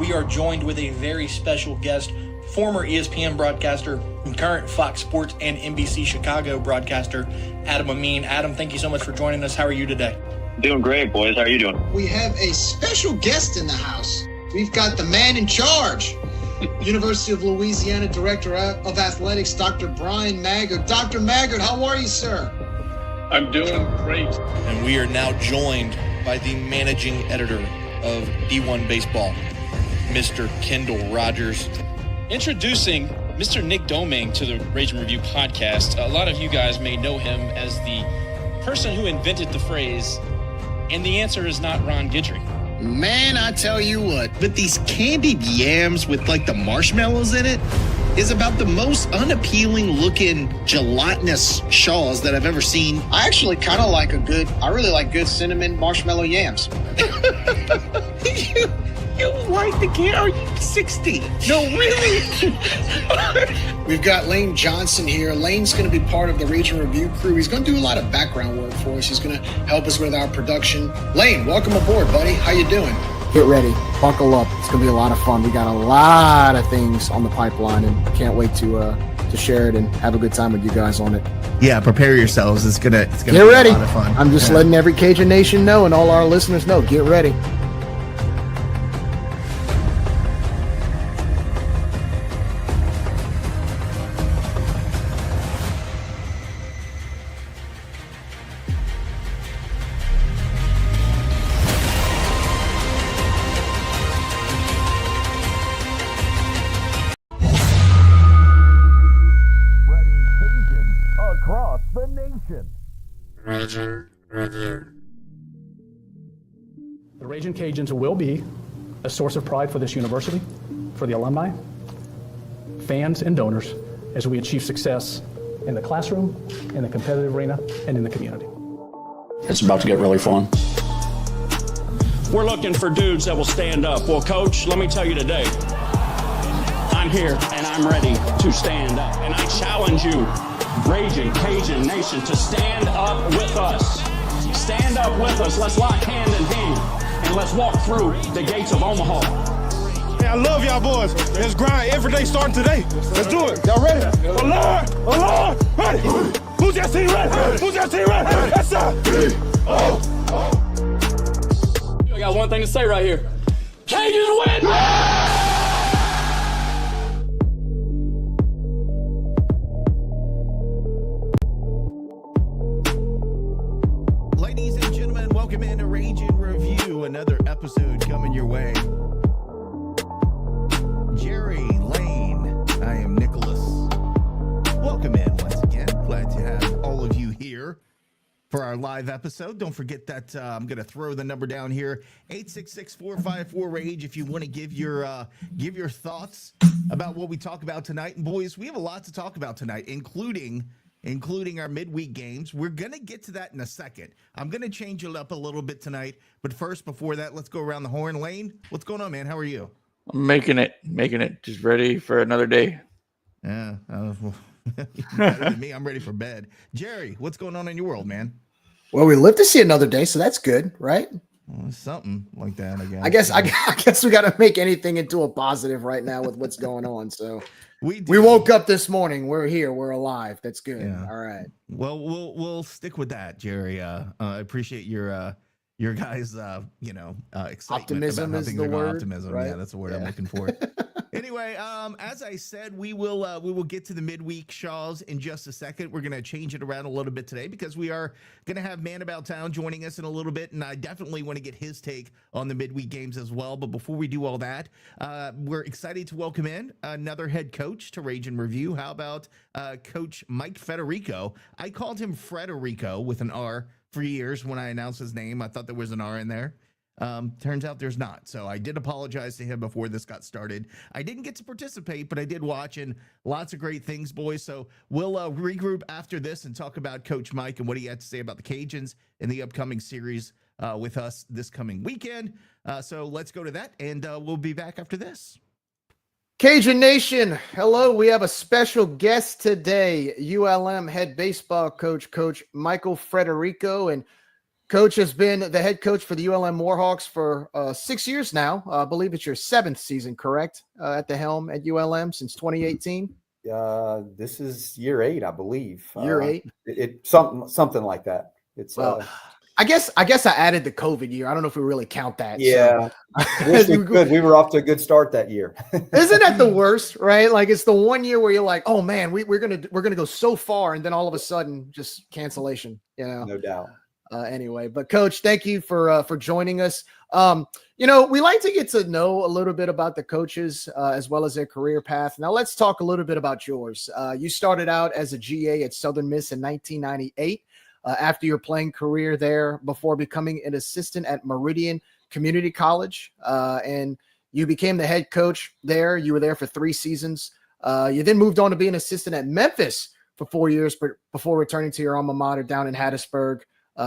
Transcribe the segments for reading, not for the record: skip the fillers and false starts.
we are joined with a very special guest, former ESPN broadcaster and current Fox Sports and NBC Chicago broadcaster, Adam Amin. Adam, thank you so much for joining us. How are you today? Doing great, boys. How are you doing? We have a special guest in the house. We've got the man in charge, University of Louisiana Director of Athletics, Dr. Brian Maggard. Dr. Maggard, how are you, sir? I'm doing great. And we are now joined by the managing editor of D1 Baseball, Mr. Kendall Rogers. Introducing Mr. Nick Domingue to the Rage and Review podcast. A lot of you guys may know him as the person who invented the phrase, and the answer is not Ron Guidry. Man, I tell you what, but these candied yams with like the marshmallows in it is about the most unappealing looking gelatinous shaws that I've ever seen. I actually kind of like I really like good cinnamon marshmallow yams. You like the can? Are you 60? No, really? We've got Lane Johnson here. Lane's going to be part of the Region Review crew. He's going to do a lot of background work for us. He's going to help us with our production. Lane, welcome aboard, buddy. How you doing? Get ready. Buckle up. It's going to be a lot of fun. We got a lot of things on the pipeline, and can't wait to share it and have a good time with you guys on it. Yeah, prepare yourselves. It's gonna get be ready. A lot of fun. I'm just letting every Cajun Nation know and all our listeners know. Get ready. The Ragin' Cajuns will be a source of pride for this university, for the alumni, fans, and donors as we achieve success in the classroom, in the competitive arena, and in the community. It's about to get really fun. We're looking for dudes that will stand up. Well, Coach, let me tell you today, I'm here and I'm ready to stand up. And I challenge you, Ragin' Cajun Nation, to stand up with us. Stand up with us. Let's lock hand in hand and let's walk through the gates of Omaha. Hey, I love y'all boys. Let's grind every day starting today. Let's do it. Y'all ready? Lord, ready. Who's that team ready? Who's that team ready? Yes, sir. I got one thing to say right here. Cajuns win! Ladies and gentlemen, welcome into Rage and Review, another episode coming your way. Jerry, Lane, I am Nicholas. Welcome in once again. Glad to have all of you here for our live episode. Don't forget that I'm going to throw the number down here, 866-454-RAGE, if you want to give your thoughts about what we talk about tonight. And boys, we have a lot to talk about tonight, including our midweek games. We're going to get to that in a second. I'm going to change it up a little bit tonight. But first, before that, let's go around the horn. Lane, what's going on, man? How are you? I'm making it. Just ready for another day. Yeah. Better than me. I'm ready for bed. Jerry, what's going on in your world, man? Well, we live to see another day, so that's good, right? Something like that, I guess. I guess we got to make anything into a positive right now with what's going on. So we woke up this morning. We're here. We're alive. That's good. Yeah. All right. Well, we'll stick with that, Jerry. I appreciate your guys' excitement optimism about how is things the are going. word. Optimism, right? Yeah, that's the word I'm looking for. Anyway, as I said, we will get to the midweek Shaws in just a second. We're going to change it around a little bit today because we are going to have Man About Town joining us in a little bit, and I definitely want to get his take on the midweek games as well. But before we do all that, we're excited to welcome in another head coach to Rage and Review. How about Coach Mike Federico? I called him Frederico with an R for years when I announced his name. I thought there was an R in there. Turns out there's not. So I did apologize to him before this got started. I didn't get to participate, but I did watch, and lots of great things, boys. So we'll regroup after this and talk about Coach Mike and what he had to say about the Cajuns in the upcoming series with us this coming weekend. So let's go to that, and we'll be back after this. Cajun Nation, hello. We have a special guest today, ULM head baseball coach, Coach Michael Federico. And Coach has been the head coach for the ULM Warhawks for 6 years now. I believe it's your 7th season, correct? At the helm at ULM since 2018. This is year 8, I believe. Year 8. Something like that. It's I guess I added the COVID year. I don't know if we really count that. Yeah, So. we were off to a good start that year. Isn't that the worst, right? Like it's the one year where you're like, oh man, we're gonna go so far, and then all of a sudden, just cancellation. No doubt. Anyway, but Coach, thank you for joining us. We like to get to know a little bit about the coaches as well as their career path. Now let's talk a little bit about yours. You started out as a GA at Southern Miss in 1998 after your playing career there before becoming an assistant at Meridian Community College. And you became the head coach there. You were there for 3 seasons. You then moved on to be an assistant at Memphis for 4 years before returning to your alma mater down in Hattiesburg.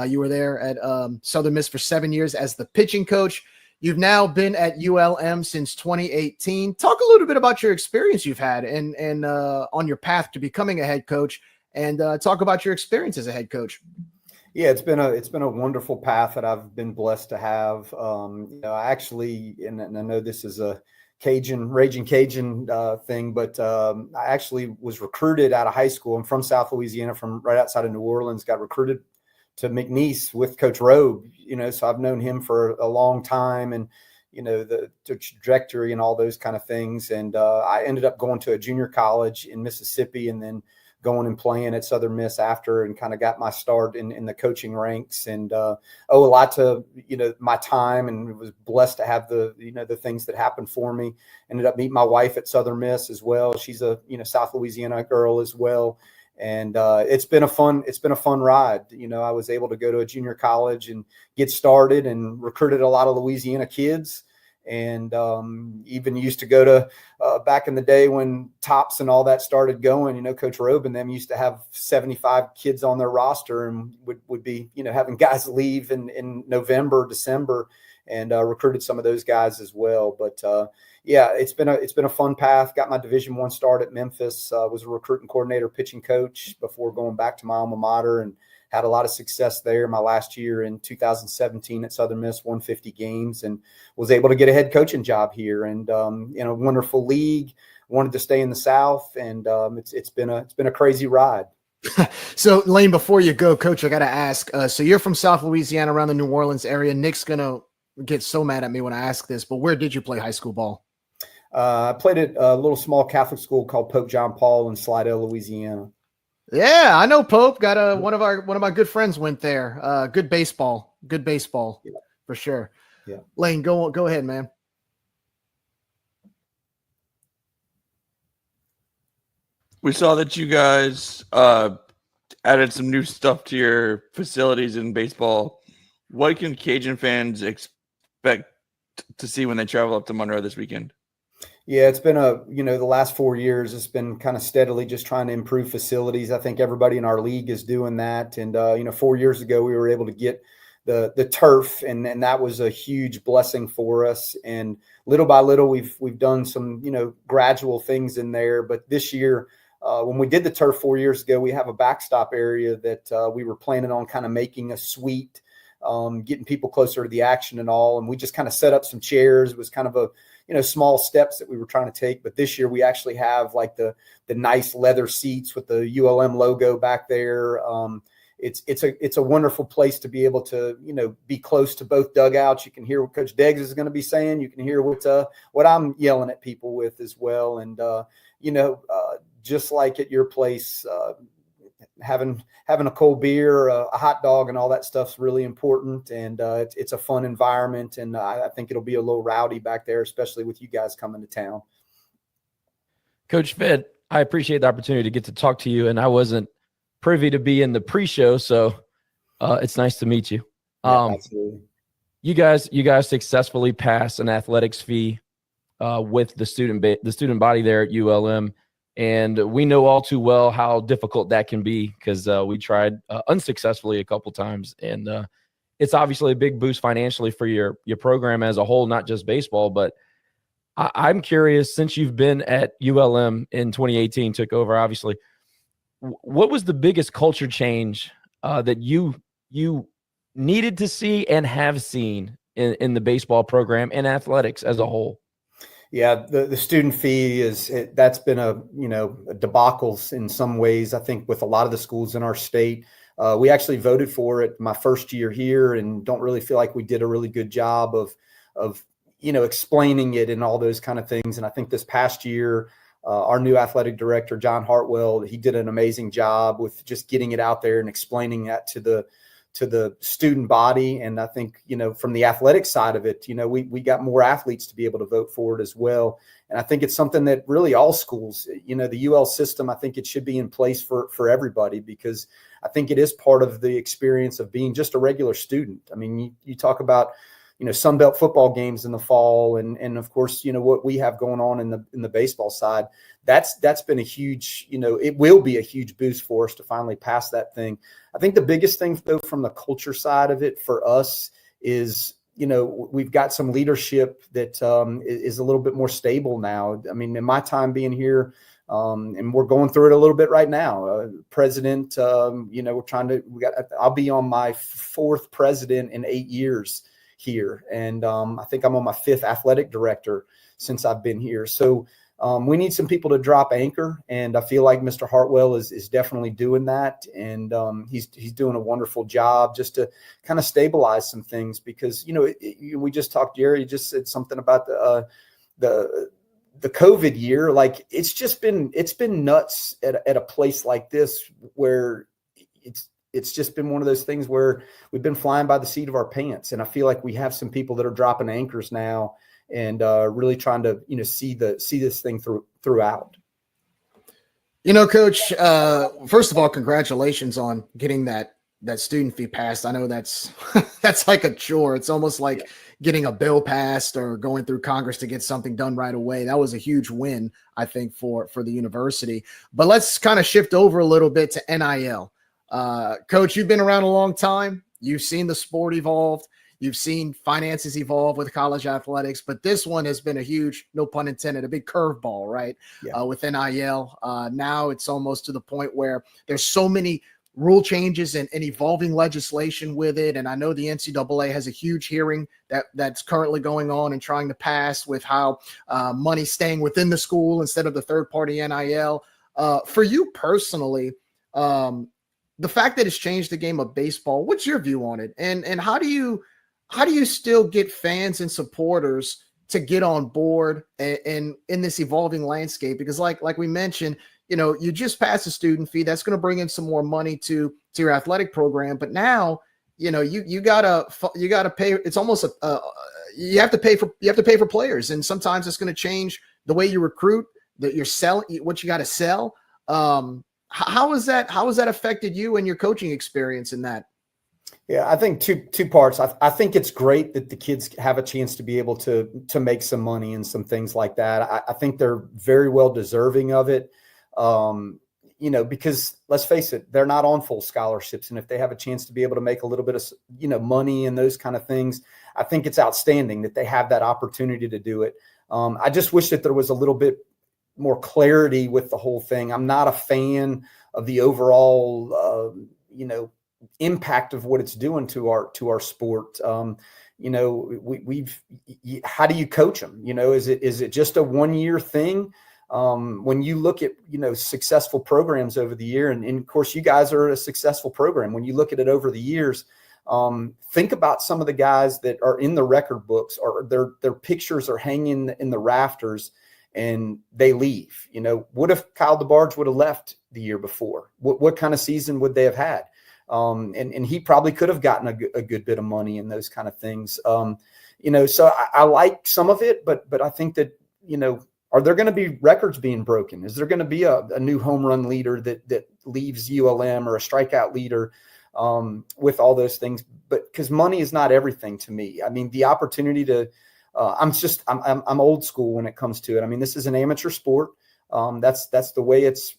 You were there at Southern Miss for 7 years as the pitching coach. You've now been at ULM since 2018. Talk a little bit about your experience you've had and on your path to becoming a head coach, and talk about your experience as a head coach. Yeah, it's been a wonderful path that I've been blessed to have. I actually, and I know this is a Raging Cajun thing, but I actually was recruited out of high school. I'm from South Louisiana, from right outside of New Orleans. Got recruited to McNeese with Coach Robe, so I've known him for a long time, and the trajectory and all those kind of things. And I ended up going to a junior college in Mississippi, and then going and playing at Southern Miss after, and kind of got my start in the coaching ranks, and owe a lot to my time, and was blessed to have the things that happened for me. Ended up meeting my wife at Southern Miss as well. She's a South Louisiana girl as well. And it's been a fun ride. I was able to go to a junior college and get started, and recruited a lot of Louisiana kids, and even used to go to back in the day when Tops and all that started going. Coach Robe and them used to have 75 kids on their roster, and would be having guys leave in November, December, and recruited some of those guys as well. But yeah, it's been a fun path. Got my Division I start at Memphis. Was a recruiting coordinator, pitching coach before going back to my alma mater, and had a lot of success there. My last year in 2017 at Southern Miss, won 50 games, and was able to get a head coaching job here. And in a wonderful league, wanted to stay in the South, and it's been a crazy ride. So Lane, before you go, Coach, I got to ask. So you're from South Louisiana, around the New Orleans area. Nick's gonna get so mad at me when I ask this, but where did you play high school ball? I played at a little small Catholic school called Pope John Paul in Slidell, Louisiana. Yeah, I know Pope. Got one of my good friends went there. Good baseball, yeah, for sure. Yeah, Lane, go ahead, man. We saw that you guys added some new stuff to your facilities in baseball. What can Cajun fans expect to see when they travel up to Monroe this weekend? Yeah, it's been the last 4 years, it's been kind of steadily just trying to improve facilities. I think everybody in our league is doing that. And, 4 years ago, we were able to get the turf, and that was a huge blessing for us. And little by little, we've done some, gradual things in there. But this year, when we did the turf 4 years ago, we have a backstop area that we were planning on kind of making a suite, getting people closer to the action and all. And we just kind of set up some chairs. It was kind of a, small steps that we were trying to take. But this year we actually have like the nice leather seats with the ULM logo back there. It's a wonderful place to be able to, be close to both dugouts. You can hear what Coach Deggs is going to be saying. You can hear what I'm yelling at people with as well. And, just like at your place, having a cold beer, a hot dog, and all that stuff's really important. And it's a fun environment. And I think it'll be a little rowdy back there, especially with you guys coming to town. Coach Fed, I appreciate the opportunity to get to talk to you. And I wasn't privy to be in the pre-show, so it's nice to meet you. Yeah, absolutely. You guys successfully passed an athletics fee with the student body there at ULM. And we know all too well how difficult that can be, because we tried unsuccessfully a couple times. And it's obviously a big boost financially for your program as a whole, not just baseball. But I'm curious, since you've been at ULM in 2018, took over, obviously, what was the biggest culture change that you needed to see and have seen in the baseball program and athletics as a whole? Yeah, the student fee that's been a debacle in some ways. I think with a lot of the schools in our state, we actually voted for it my first year here, and don't really feel like we did a really good job of explaining it and all those kind of things. And I think this past year, our new athletic director, John Hartwell, he did an amazing job with just getting it out there and explaining that to the student body. And I think, from the athletic side of it, we got more athletes to be able to vote for it as well. And I think it's something that really all schools, the UL system, I think it should be in place for everybody, because I think it is part of the experience of being just a regular student. I mean, you talk about, SunBelt football games in the fall, and of course, what we have going on in the baseball side. That's been a huge, it will be a huge boost for us to finally pass that thing. I think the biggest thing, though, from the culture side of it for us is, we've got some leadership that is a little bit more stable now. I mean, in my time being here, and we're going through it a little bit right now. President, I'll be on my 4th president in 8 years here. And I think I'm on my 5th athletic director since I've been here. So we need some people to drop anchor. And I feel like Mr. Hartwell is definitely doing that. And he's doing a wonderful job just to kind of stabilize some things, because, we just talked, Jerry, you just said something about the COVID year. Like it's been nuts at a place like this, where it's just been one of those things where we've been flying by the seat of our pants. And I feel like we have some people that are dropping anchors now and really trying to, see this thing throughout. Coach, first of all, congratulations on getting that student fee passed. I know that's like a chore. It's almost like getting a bill passed or going through Congress to get something done right away. That was a huge win, I think, for the university. But let's kind of shift over a little bit to NIL. Coach, you've been around a long time. You've seen the sport evolve. You've seen finances evolve with college athletics, but this one has been a huge, no pun intended, a big curveball, right? Yeah. With NIL. Now it's almost to the point where there's so many rule changes and evolving legislation with it. And I know the NCAA has a huge hearing that's currently going on and trying to pass with how money staying within the school instead of the third-party NIL. For you personally, the fact that it's changed the game of baseball, what's your view on it? And how do you still get fans and supporters to get on board and in this evolving landscape? Because like we mentioned, you just passed a student fee that's going to bring in some more money to your athletic program. But now, you gotta pay. It's almost you have to pay for players, and sometimes it's going to change the way you recruit, that you're selling, what you got to sell. How has that affected you and your coaching experience in that? Yeah, I think two parts. I think it's great that the kids have a chance to be able to make some money and some things like that. I think they're very well deserving of it. Because let's face it, they're not on full scholarships. And if they have a chance to be able to make a little bit of, money and those kind of things, I think it's outstanding that they have that opportunity to do it. I just wish that there was a little bit more clarity with the whole thing. I'm not a fan of the overall, impact of what it's doing to our sport. How do you coach them? Is it just a 1-year thing? When you look at, successful programs over the year, and of course you guys are a successful program. When you look at it over the years, think about some of the guys that are in the record books, or their pictures are hanging in the rafters and they leave. What if Kyle DeBarge would have left the year before? What kind of season would they have had? And he probably could have gotten a good bit of money and those kind of things. So I like some of it, but I think that, are there going to be records being broken? Is there going to be a new home run leader that leaves ULM, or a strikeout leader, with all those things? But because money is not everything to me. I mean, the opportunity to, I'm old school when it comes to it. I mean, this is an amateur sport. That's the way it's,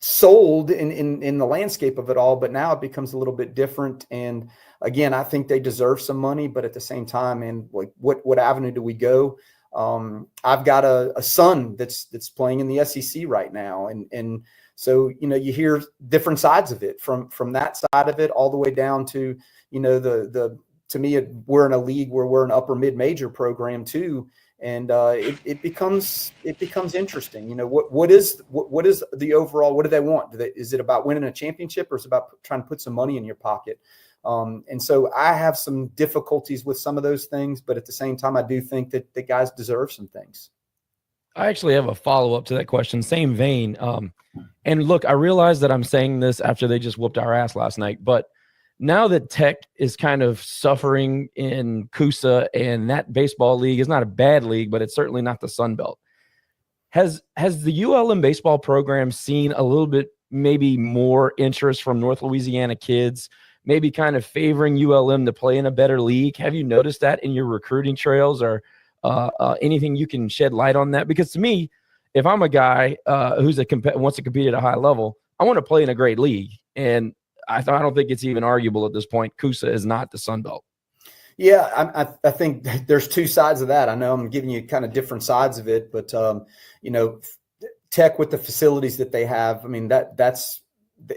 sold in the landscape of it all, but now it becomes a little bit different. And again, I think they deserve some money, but at the same time, and like what avenue do we go? I've got a son that's playing in the SEC right now, and So, you hear different sides of it from that side of it all the way down to, to me, we're in a league where we're an upper mid-major program too. And it becomes interesting. What is the overall, what do they want? Is it about winning a championship, or is it about trying to put some money in your pocket? And so I have some difficulties with some of those things, but at the same time, I do think that the guys deserve some things. I actually have a follow-up to that question, same vein. And look, I realize that I'm saying this after they just whooped our ass last night, but now that Tech is kind of suffering in Coosa, and that baseball league is not a bad league, but it's certainly not the SunBelt. Has the ULM baseball program seen a little bit maybe more interest from North Louisiana kids, maybe kind of favoring ULM to play in a better league? Have you noticed that in your recruiting trails, or anything you can shed light on that? Because to me, if I'm a guy who's wants to compete at a high level, I want to play in a great league. And I don't think it's even arguable at this point. Coosa is not the Sunbelt. Yeah, I think there's two sides of that. I know I'm giving you kind of different sides of it, but Tech with the facilities that they have, I mean, that's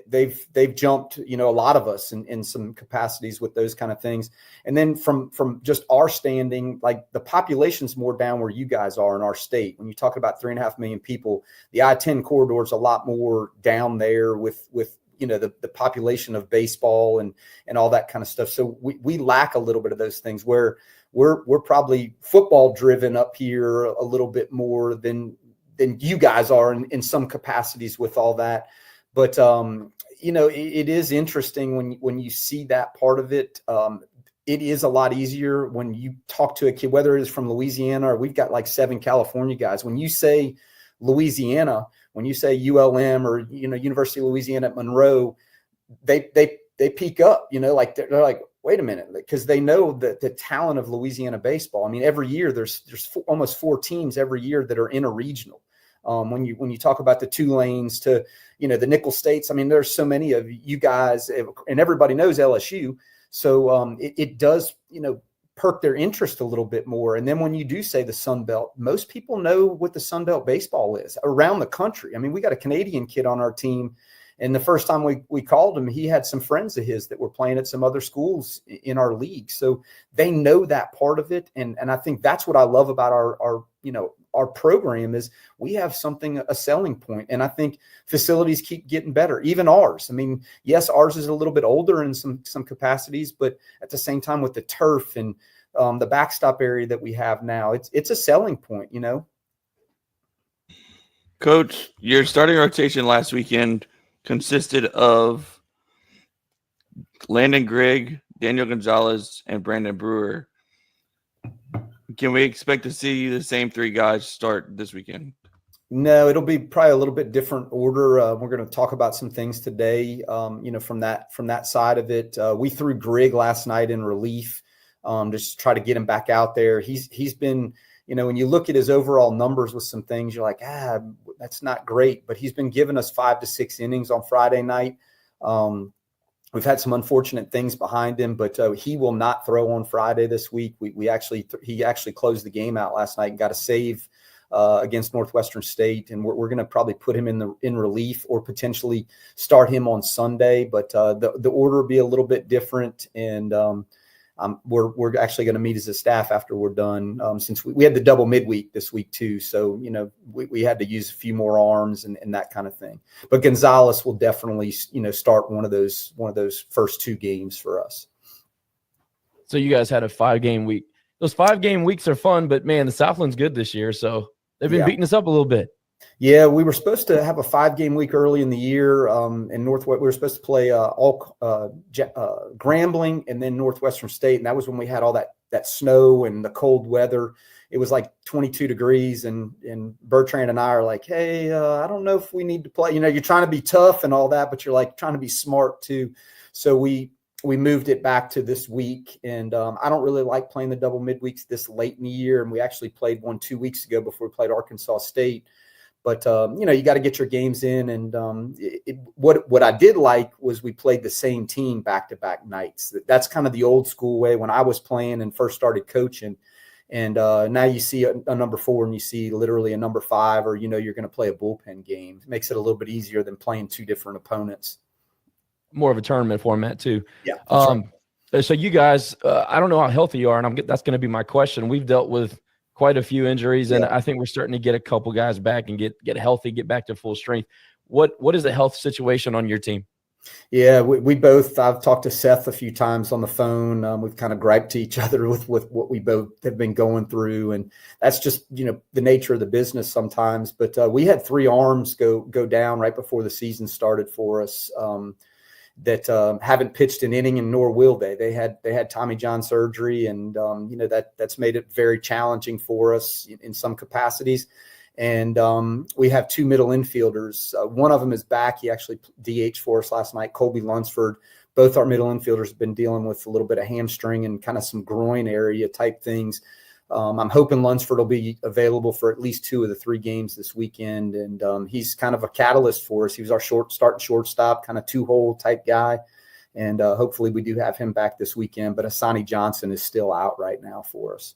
they've jumped, a lot of us in some capacities with those kind of things. And then from just our standing, like the population's more down where you guys are in our state. When you talk about 3.5 million people, the I-10 corridor is a lot more down there with the population of baseball and all that kind of stuff. So we lack a little bit of those things, where we're probably football driven up here a little bit more than you guys are in some capacities with all that. But, it is interesting when you see that part of it. It is a lot easier when you talk to a kid, whether it is from Louisiana, or we've got like 7 California guys. When you say Louisiana, when you say ULM or, University of Louisiana at Monroe, they peak up, like they're like, wait a minute, because they know the talent of Louisiana baseball. I mean, every year there's almost 4 teams every year that are interregional. When you talk about the Tulanes to, the Nickel States, I mean, there's so many of you guys, and everybody knows LSU. So it does, perk their interest a little bit more. And then when you do say the Sun Belt, most people know what the Sun Belt baseball is around the country. I mean, we got a Canadian kid on our team, and the first time we called him, he had some friends of his that were playing at some other schools in our league. So they know that part of it. And I think that's what I love about our program is we have a selling point. And I think facilities keep getting better, even ours. I mean, yes, ours is a little bit older in some capacities, but at the same time with the turf and the backstop area that we have now, it's a selling point, Coach, your starting rotation last weekend consisted of Landon Grigg, Daniel Gonzalez, and Brandon Brewer. Can we expect to see the same 3 guys start this weekend? No, it'll be probably a little bit different order. We're going to talk about some things today, from that side of it. We threw Grigg last night in relief, just to try to get him back out there. He's been, when you look at his overall numbers with some things, you're like, that's not great. But he's been giving us 5 to 6 innings on Friday night. We've had some unfortunate things behind him, but he will not throw on Friday this week. He actually closed the game out last night and got a save against Northwestern State, and we're going to probably put him in relief or potentially start him on Sunday. But the order will be a little bit different, and we're actually going to meet as a staff after we're done, since we had the double midweek this week too. So, we had to use a few more arms and that kind of thing. But Gonzalez will definitely, start one of those first 2 games for us. So you guys had a 5-game week. Those 5-game weeks are fun, but man, the Southland's good this year. So they've been beating us up a little bit. Yeah, we were supposed to have a 5-game week early in the year. In Northwest, we were supposed to play Grambling and then Northwestern State, and that was when we had all that snow and the cold weather. It was like 22 degrees, and Bertrand and I are like, hey, I don't know if we need to play. You're trying to be tough and all that, but you're like trying to be smart too. So we moved it back to this week, and I don't really like playing the double midweeks this late in the year, and we actually played one 2 weeks ago before we played Arkansas State. But, you got to get your games in. And what I did like was we played the same team back-to-back nights. That's kind of the old school way when I was playing and first started coaching. And now you see a number 4 and you see literally a number 5, or, you're going to play a bullpen game. It makes it a little bit easier than playing 2 different opponents. More of a tournament format too. Yeah. That's right. So you guys, I don't know how healthy you are, and that's going to be my question. We've dealt with quite a few injuries, and I think we're starting to get a couple guys back and get healthy, get back to full strength. What is the health situation on your team? Yeah, we both, I've talked to Seth a few times on the phone. We've kind of griped to each other with what we both have been going through. And that's just, the nature of the business sometimes. But we had 3 arms go down right before the season started for us that haven't pitched an inning, and nor will they. They had Tommy John surgery, and, that's made it very challenging for us in some capacities. And we have 2 middle infielders. One of them is back. He actually DH for us last night, Colby Lunsford. Both our middle infielders have been dealing with a little bit of hamstring and kind of some groin area type things. I'm hoping Lunsford will be available for at least 2 of the 3 games this weekend. And he's kind of a catalyst for us. He was our starting shortstop, kind of 2-hole type guy. And hopefully we do have him back this weekend. But Asani Johnson is still out right now for us.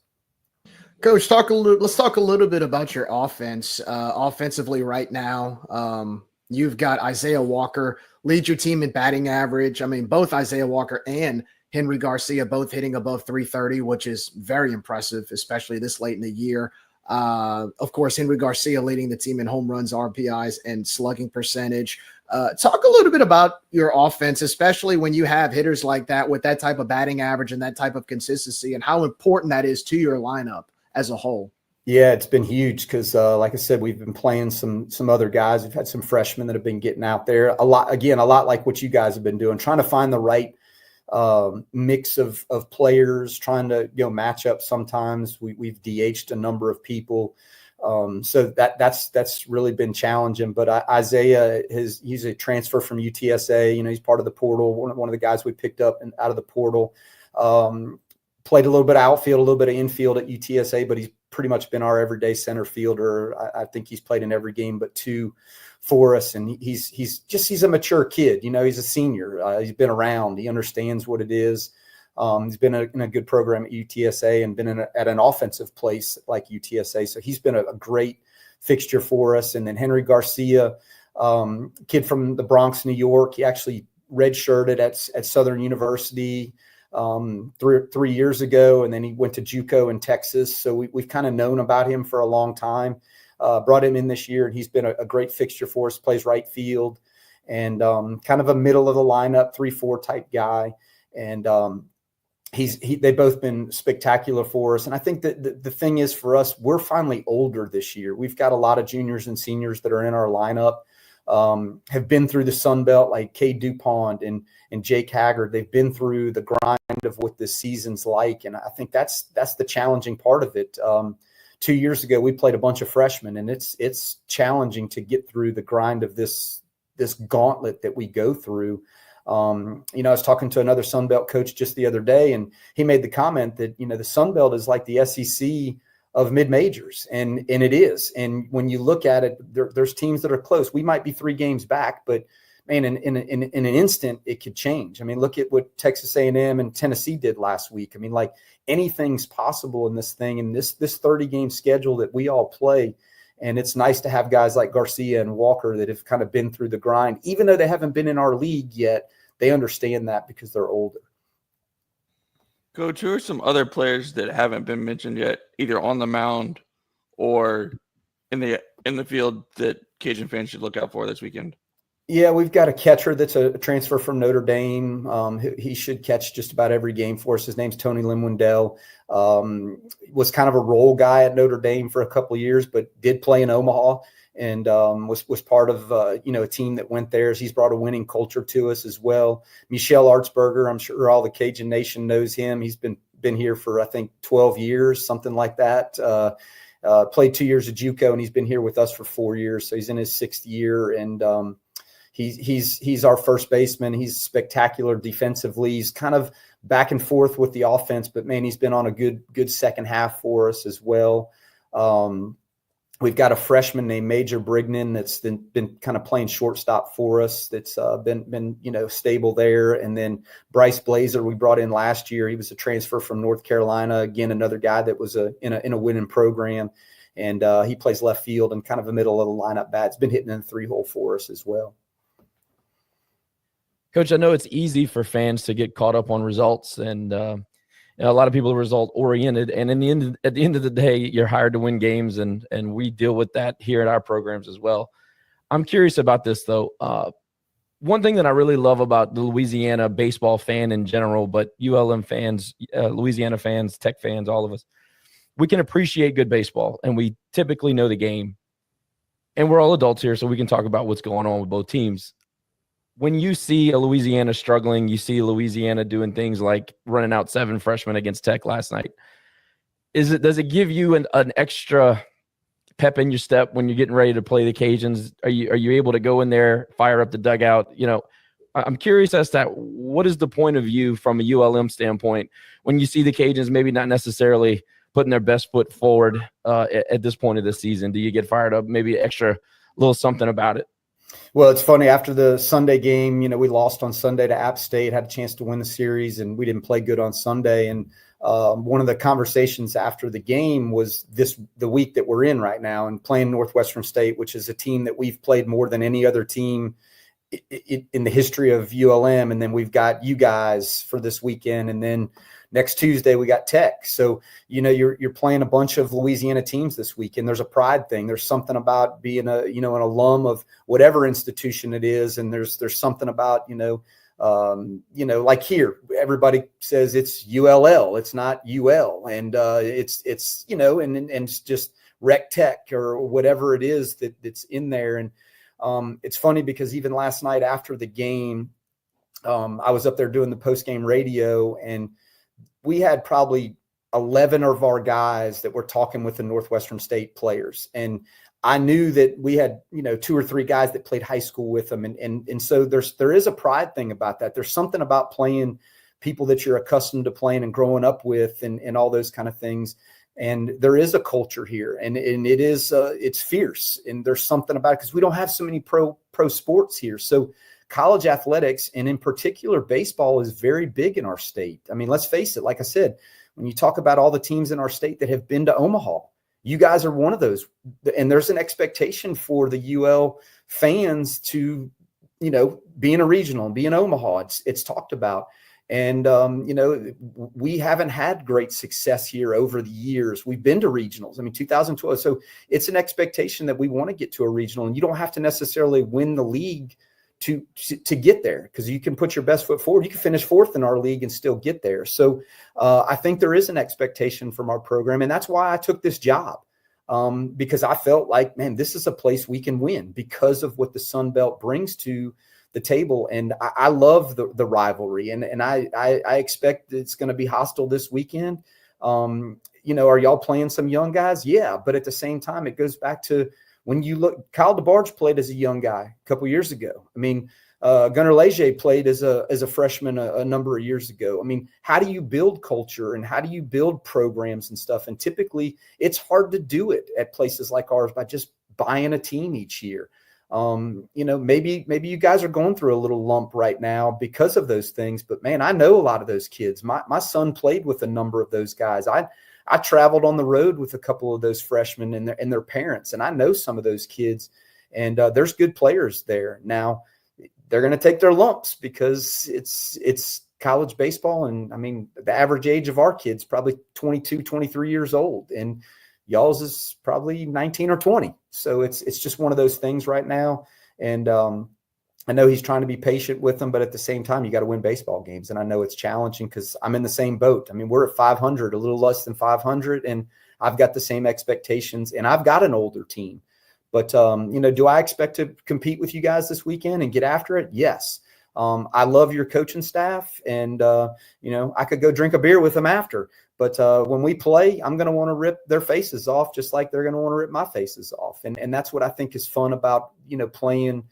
Coach, let's talk a little bit about your offense. Offensively right now, you've got Isaiah Walker lead your team in batting average. I mean, both Isaiah Walker and Henry Garcia both hitting above 330, which is very impressive, especially this late in the year. Of course, Henry Garcia leading the team in home runs, RBIs, and slugging percentage. Talk a little bit about your offense, especially when you have hitters like that with that type of batting average and that type of consistency, and how important that is to your lineup as a whole. Yeah, it's been huge because, like I said, we've been playing some other guys. We've had some freshmen that have been getting out there a lot like what you guys have been doing, trying to find the right mix of players, trying to match up. Sometimes we've DH'd a number of people, so that's really been challenging. But Isaiah he's a transfer from UTSA. He's part of the portal. One of the guys we picked up out of the portal. Played a little bit of outfield, a little bit of infield at UTSA, but he's pretty much been our everyday center fielder. I think he's played in every game but 2 for us, and he's a mature kid. He's a senior. He's been around. He understands what it is. He's been in a good program at UTSA and been at an offensive place like UTSA. So he's been a great fixture for us. And then Henry Garcia, kid from the Bronx, New York. He actually redshirted at Southern University 3 years ago, and then he went to JUCO in Texas. So we've kind of known about him for a long time. Brought him in this year, and he's been a great fixture for us. Plays right field, and kind of a middle of the lineup 3-4 type guy. And they've both been spectacular for us. And I think that the thing is for us, we're finally older this year. We've got a lot of juniors and seniors that are in our lineup. Have been through the SunBelt, like Cade DuPont and Jake Haggard. They've been through the grind of what this season's like, and I think that's the challenging part of it. 2 years ago, we played a bunch of freshmen, and it's challenging to get through the grind of this gauntlet that we go through. I was talking to another SunBelt coach just the other day, and he made the comment that the SunBelt is like the SEC of mid-majors, and it is. And when you look at it, there's teams that are close. We might be 3 games back, but man, in an instant, it could change. I mean, look at what Texas A&M and Tennessee did last week. I mean, like, anything's possible in this thing, and this 30-game schedule that we all play. And it's nice to have guys like Garcia and Walker that have kind of been through the grind, even though they haven't been in our league yet. They understand that because they're older. Coach, who are some other players that haven't been mentioned yet, either on the mound or in the field, that Cajun fans should look out for this weekend? Yeah, we've got a catcher that's a transfer from Notre Dame. He should catch just about every game for us. His name's Tony Lynn-Wendell. Was kind of a role guy at Notre Dame for a couple of years, but did play in Omaha and was part of a team that went there. He's brought a winning culture to us as well. Michelle Artsberger, I'm sure all the Cajun Nation knows him. He's been here for, I think, 12 years, something like that. Played 2 years at JUCO, and he's been here with us for 4 years. So he's in his 6th year, and he's our first baseman. He's spectacular defensively. He's kind of back and forth with the offense, but man, he's been on a good second half for us as well. We've got a freshman named Major Brignan that's been kind of playing shortstop for us. That's been stable there. And then Bryce Blazer we brought in last year. He was a transfer from North Carolina. Again, another guy that was in a winning program, and he plays left field and kind of a middle of the lineup bat. It's been hitting in the 3-hole for us as well. Coach, I know it's easy for fans to get caught up on results, and a lot of people are result oriented, and at the end of the day, you're hired to win games, and we deal with that here at our programs as well. I'm curious about this though. One thing that I really love about the Louisiana baseball fan in general, but ULM fans, Louisiana fans, Tech fans, all of us, we can appreciate good baseball, and we typically know the game, and we're all adults here, so we can talk about what's going on with both teams. When you see a Louisiana struggling, you see Louisiana doing things like running out 7 freshmen against Tech last night. Does it give you an extra pep in your step when you're getting ready to play the Cajuns? Are you able to go in there, fire up the dugout? I'm curious as to what is the point of view from a ULM standpoint when you see the Cajuns maybe not necessarily putting their best foot forward at this point of the season? Do you get fired up, maybe extra little something about it? Well, it's funny. After the Sunday game, we lost on Sunday to App State, had a chance to win the series, and we didn't play good on Sunday. And one of the conversations after the game was the week that we're in right now and playing Northwestern State, which is a team that we've played more than any other team in the history of ULM. And then we've got you guys for this weekend. And then next Tuesday, we got Tech. So, you're playing a bunch of Louisiana teams this week, and there's a pride thing. There's something about being an alum of whatever institution it is. And there's something about, like here, everybody says it's ULL, it's not UL. And it's and it's just Rec Tech or whatever it is that's in there. And it's funny because even last night after the game, I was up there doing the post-game radio, and we had probably 11 of our guys that were talking with the Northwestern State players. And I knew that we had, 2 or 3 guys that played high school with them. And so there is a pride thing about that. There's something about playing people that you're accustomed to playing and growing up with and all those kind of things. And there is a culture here, and it is, it's fierce. And there's something about it because we don't have so many pro sports here. So college athletics, and in particular baseball, is very big in our state. I mean, let's face it. Like I said, when you talk about all the teams in our state that have been to Omaha, you guys are one of those. And there's an expectation for the UL fans to, be in a regional and be in Omaha. It's talked about. And, we haven't had great success here over the years. We've been to regionals. 2012. So it's an expectation that we want to get to a regional, and you don't have to necessarily win the league to get there, because you can put your best foot forward. You can finish 4th in our league and still get there. So I think there is an expectation from our program, and that's why I took this job, because I felt like, man, this is a place we can win because of what the SunBelt brings to the table. And I love the rivalry, and I expect it's going to be hostile this weekend. Are y'all playing some young guys? Yeah, but at the same time, it goes back to when you look, Kyle DeBarge played as a young guy a couple years ago. Gunnar Leger played as a freshman a number of years ago. How do you build culture and how do you build programs and stuff? And typically it's hard to do it at places like ours by just buying a team each year. Maybe you guys are going through a little lump right now because of those things, but man, I know a lot of those kids. My son played with a number of those guys. I traveled on the road with a couple of those freshmen and their parents, and I know some of those kids, and there's good players there. Now they're going to take their lumps because it's college baseball. And the average age of our kids, probably 22, 23 years old, and y'all's is probably 19 or 20. So it's just one of those things right now. And I know he's trying to be patient with them, but at the same time, you got to win baseball games. And I know it's challenging because I'm in the same boat. We're at 500, a little less than 500, and I've got the same expectations, and I've got an older team. But, do I expect to compete with you guys this weekend and get after it? Yes. I love your coaching staff, and, I could go drink a beer with them after. But when we play, I'm going to want to rip their faces off just like they're going to want to rip my faces off. And that's what I think is fun about, playing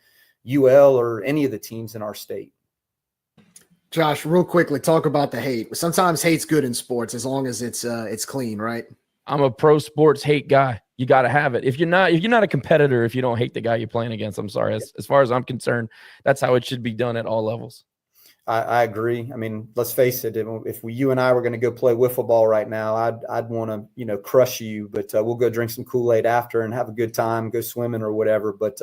UL or any of the teams in our state. Josh, real quickly, talk about the hate. Sometimes hate's good in sports as long as it's clean, right? I'm a pro sports hate guy. you got to have it. If you're not a competitor, if you don't hate the guy you're playing against, I'm sorry. As far as I'm concerned, that's how it should be done at all levels. I agree. I mean, let's face it. If you and I were going to go play wiffle ball right now, I'd want to, crush you, but we'll go drink some Kool-Aid after and have a good time, go swimming or whatever. But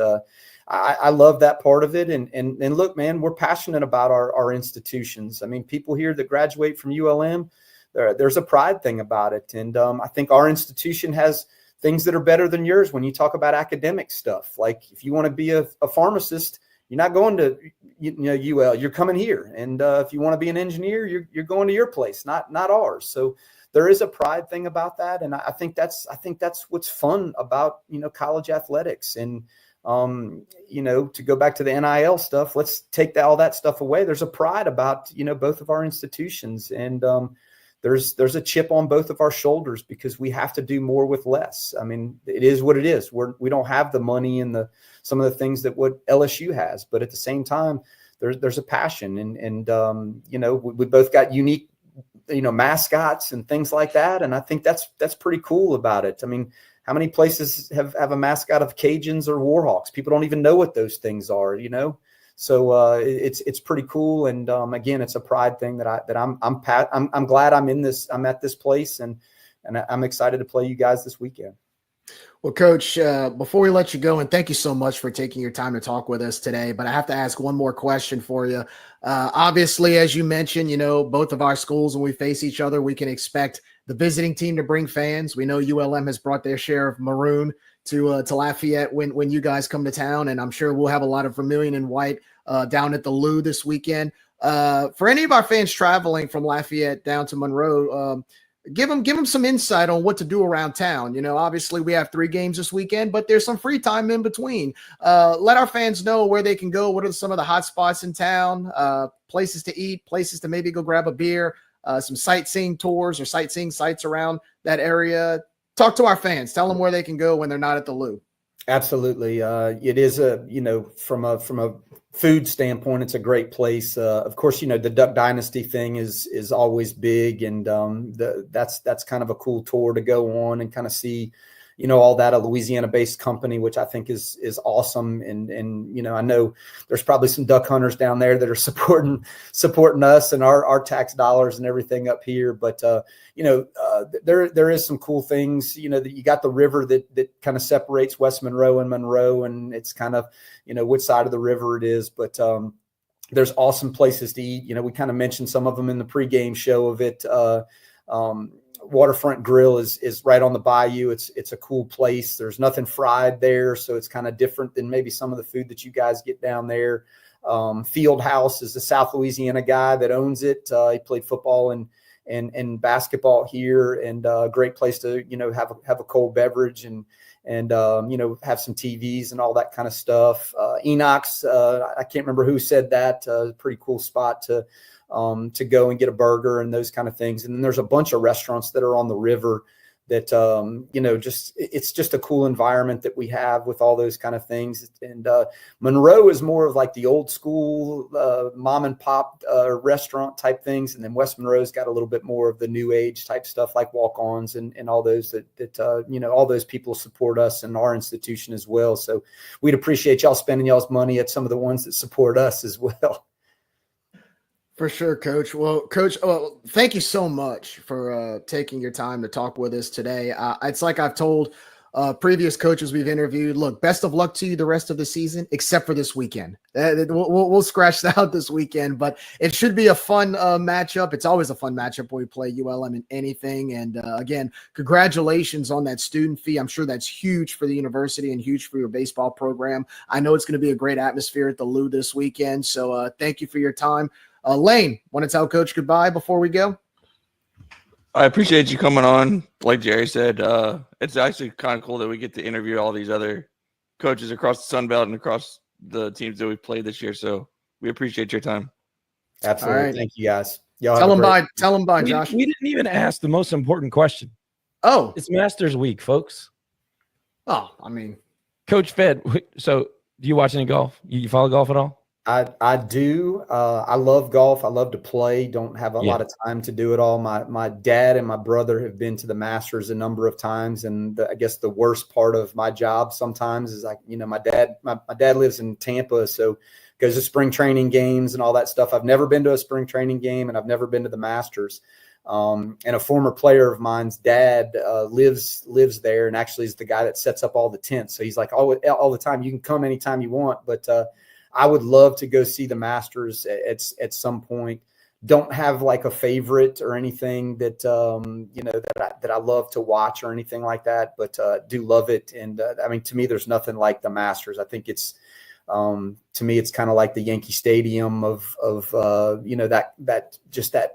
I love that part of it. And look, man, we're passionate about our institutions. I mean, people here that graduate from ULM, there's a pride thing about it. And I think our institution has things that are better than yours when you talk about academic stuff. Like if you want to be a pharmacist, you're not going to UL, you're coming here. And if you want to be an engineer, you're going to your place, not ours. So there is a pride thing about that. And I think that's what's fun about, college athletics. And, to go back to the NIL stuff, let's take all that stuff away. There's a pride about, both of our institutions. And there's a chip on both of our shoulders because we have to do more with less. I mean, it is what it is. We don't have the money and some of the things that what LSU has, but at the same time, there's a passion and we both got unique, mascots and things like that. And I think that's pretty cool about it. I mean, how many places have a mascot of Cajuns or Warhawks? People don't even know what those things are, So it's pretty cool, and again, it's a pride thing that I'm glad I'm at this place, and I'm excited to play you guys this weekend. Well, Coach, before we let you go, and thank you so much for taking your time to talk with us today, but I have to ask one more question for you. Obviously, as you mentioned, both of our schools, when we face each other, we can expect the visiting team to bring fans. We know ULM has brought their share of maroon to Lafayette when you guys come to town, and I'm sure we'll have a lot of vermilion and white down at the Lou this weekend. For any of our fans traveling from Lafayette down to Monroe, give them some insight on what to do around town. Obviously we have 3 games this weekend, but there's some free time in between. Let our fans know where they can go. What are some of the hot spots in town, places to eat, places to maybe go grab a beer, some sightseeing tours or sightseeing sites around that area. Talk to our fans. Tell them where they can go when they're not at the Lou. Absolutely. It is from a food standpoint, it's a great place. Of course, the Duck Dynasty thing is always big. And that's kind of a cool tour to go on and kind of see, all that, a Louisiana based company, which I think is awesome. And, I know there's probably some duck hunters down there that are supporting us and our tax dollars and everything up here. But, there is some cool things, that you got the river that kind of separates West Monroe and Monroe, and it's kind of, which side of the river it is. But, there's awesome places to eat. We kind of mentioned some of them in the pregame show of it. Waterfront Grill is right on the bayou. It's a cool place. There's nothing fried there, so it's kind of different than maybe some of the food that you guys get down there. Field House is the South Louisiana guy that owns it. He played football and basketball here, and a great place to have a cold beverage and have some TVs and all that kind of stuff. Enoch's, I can't remember who said that. Pretty cool spot to go and get a burger and those kind of things. And then there's a bunch of restaurants that are on the river that, it's just a cool environment that we have with all those kind of things. And Monroe is more of like the old school mom and pop restaurant type things. And then West Monroe's got a little bit more of the new age type stuff like walk-ons and all those that all those people support us and our institution as well. So we'd appreciate y'all spending y'all's money at some of the ones that support us as well. For sure, Coach. Well, Coach, thank you so much for taking your time to talk with us today. It's like I've told previous coaches we've interviewed, look, best of luck to you the rest of the season, except for this weekend. We'll scratch that out this weekend, but it should be a fun matchup. It's always a fun matchup when we play ULM in anything. And again, congratulations on that student fee. I'm sure that's huge for the university and huge for your baseball program. I know it's going to be a great atmosphere at the Lou this weekend. So thank you for your time. Lane, want to tell Coach goodbye before we go? I appreciate you coming on. Like Jerry said, it's actually kind of cool that we get to interview all these other coaches across the SunBelt and across the teams that we've played this year. So we appreciate your time. Absolutely. Right. Thank you, guys. Tell them bye, Josh. We didn't even ask the most important question. Oh, it's Masters Week, folks. Oh, I mean, Coach Fed. So do you watch any golf? You follow golf at all? I do. I love golf. I love to play. Don't have a Yeah. lot of time to do it all. My dad and my brother have been to the Masters a number of times, and I guess the worst part of my job sometimes is my dad lives in Tampa, so goes to spring training games and all that stuff. I've never been to a spring training game, and I've never been to the Masters. And a former player of mine's dad lives there, and actually is the guy that sets up all the tents. So he's like all the time. You can come anytime you want, but I would love to go see the Masters at some point. Don't have like a favorite or anything that that I love to watch or anything like that, but do love it. And I mean, to me, there's nothing like the Masters. I think it's to me, it's kind of like the Yankee Stadium of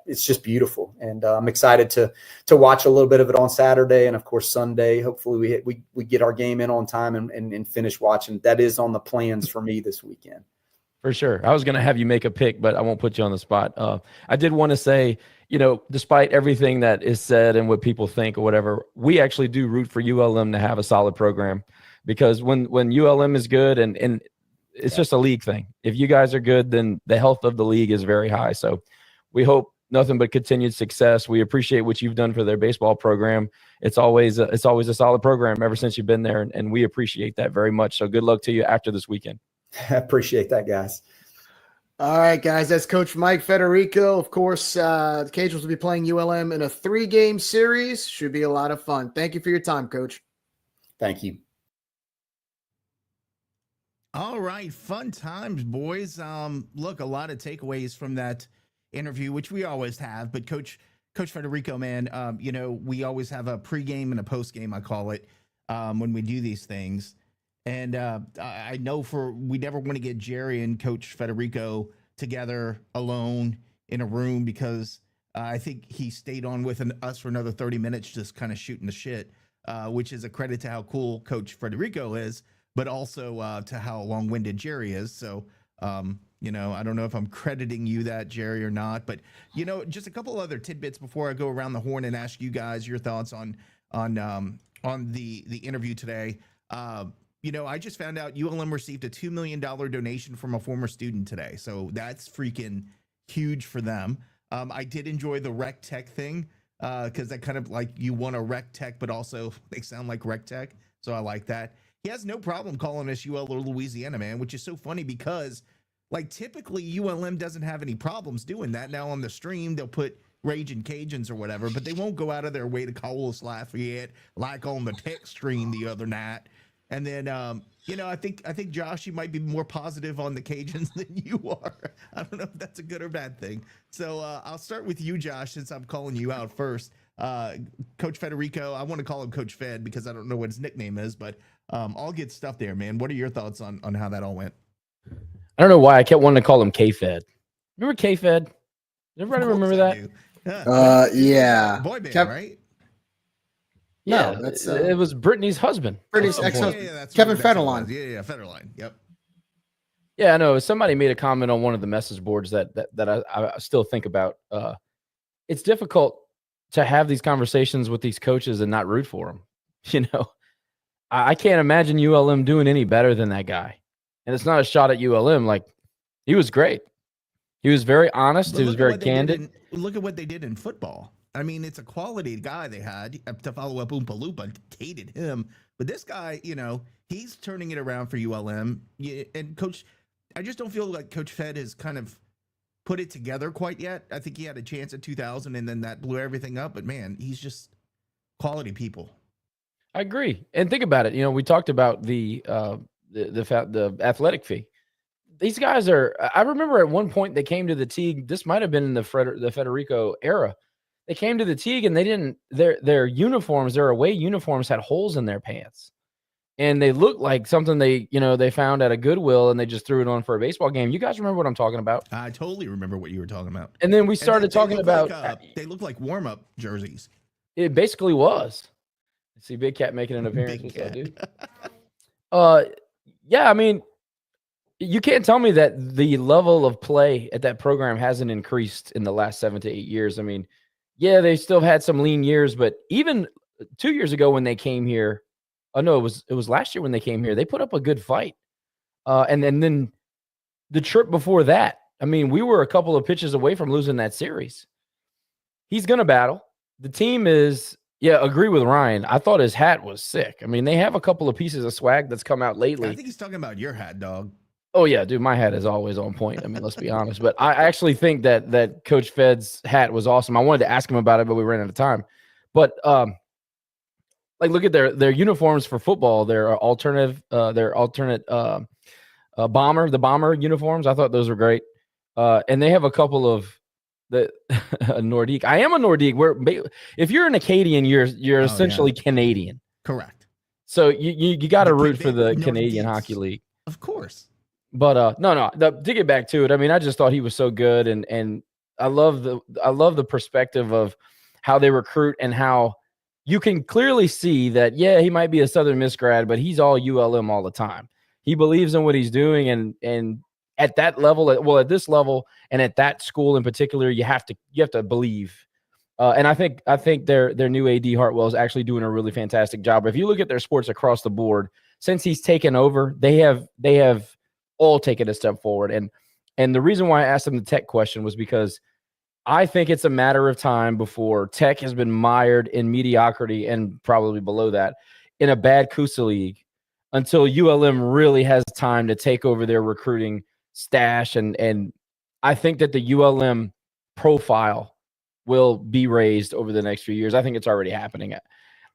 it's just beautiful. And I'm excited to watch a little bit of it on Saturday, and of course Sunday. Hopefully we get our game in on time and finish watching. That is on the plans for me this weekend. For sure. I was going to have you make a pick, but I won't put you on the spot. I did want to say, despite everything that is said and what people think or whatever, we actually do root for ULM to have a solid program, because when ULM is good and it's just a league thing. If you guys are good, then the health of the league is very high. So we hope nothing but continued success. We appreciate what you've done for their baseball program. It's always a solid program ever since you've been there, and we appreciate that very much. So good luck to you after this weekend. I appreciate that, guys. All right, guys, that's Coach Mike Federico. Of course, the Cajuns will be playing ULM in a 3-game series. Should be a lot of fun. Thank you for your time, Coach. Thank you. All right, fun times, boys. Look, a lot of takeaways from that interview, which we always have. But Coach Federico, man, we always have a pregame and a postgame, I call it, when we do these things. And I know we never want to get Jerry and Coach Federico together alone in a room, because I think he stayed on with us for another 30 minutes just kind of shooting the shit, which is a credit to how cool Coach Federico is, but also to how long-winded Jerry is. So, I don't know if I'm crediting you that, Jerry, or not. But, just a couple other tidbits before I go around the horn and ask you guys your thoughts on the interview today. I just found out ULM received a $2 million donation from a former student today. So that's freaking huge for them. I did enjoy the rec tech thing, because that kind of like, you want a rec tech, but also they sound like rec tech. So I like that. He has no problem calling us UL or Louisiana, man, which is so funny because like typically ULM doesn't have any problems doing that. Now on the stream, they'll put Raging Cajuns or whatever, but they won't go out of their way to call us Lafayette like on the text stream the other night. And then, I think Josh, you might be more positive on the Cajuns than you are. I don't know if that's a good or bad thing. So I'll start with you, Josh, since I'm calling you out first. Coach Federico, I want to call him Coach Fed because I don't know what his nickname is, but all good stuff there, man. What are your thoughts on how that all went? I don't know why I kept wanting to call him K-Fed. Remember K-Fed? Everybody remember that? Yeah. Boy band, right? Yeah, no, that's it was Brittany's husband. Brittany's ex-husband. Yeah, that's Kevin what it Federline. was. Yeah, Federline. Yep. Yeah, I know. Somebody made a comment on one of the message boards that I still think about. It's difficult to have these conversations with these coaches and not root for them. I can't imagine ULM doing any better than that guy. And it's not a shot at ULM. Like, he was great. He was very honest. He was very candid. Look at what they did in football. I mean, it's a quality guy they had to follow up Oompa Loompa. Hated him. But this guy, he's turning it around for ULM. And Coach, I just don't feel like Coach Fed has kind of put it together quite yet. I think he had a chance at 2000 and then that blew everything up. But man, he's just quality people. I agree. And think about it. We talked about the athletic fee. These guys are, I remember at one point they came to the Teague. This might have been in the Federico era. They came to the Teague and they didn't, their uniforms, their away uniforms had holes in their pants. And they looked like something they found at a Goodwill and they just threw it on for a baseball game. You guys remember what I'm talking about? I totally remember what you were talking about. And then we started talking about. They look like warm-up jerseys. It basically was. I see Big Cat making an appearance. What's up, dude? Yeah, I mean, you can't tell me that the level of play at that program hasn't increased in the last 7 to 8 years. I mean, yeah, they still had some lean years, but even 2 years ago when they came here, it was last year when they came here, they put up a good fight. And then the trip before that. I mean, we were a couple of pitches away from losing that series. He's going to battle. The team is, agree with Ryan. I thought his hat was sick. I mean, they have a couple of pieces of swag that's come out lately. I think he's talking about your hat, dog. Oh, yeah, dude, my hat is always on point. I mean, let's be honest. But I actually think that Coach Fed's hat was awesome. I wanted to ask him about it, but we ran out of time. But, look at their uniforms for football. Their alternate bomber uniforms. I thought those were great. And they have a couple of a Nordique. I am a Nordique. If you're an Acadian, you're essentially Canadian. Correct. So you got to root for the Canadian Hockey League. Of course. But no. To get back to it, I mean, I just thought he was so good, and I love the perspective of how they recruit and how you can clearly see that, he might be a Southern Miss grad, but he's all ULM all the time. He believes in what he's doing, and at that level, at this level, and at that school in particular, you have to believe. And I think their new AD Hartwell is actually doing a really fantastic job. If you look at their sports across the board, since he's taken over, they have all taken a step forward. And the reason why I asked him the Tech question was because I think it's a matter of time before Tech has been mired in mediocrity and probably below that in a bad Coosa League until ULM really has time to take over their recruiting stash. And I think that the ULM profile will be raised over the next few years. I think it's already happening.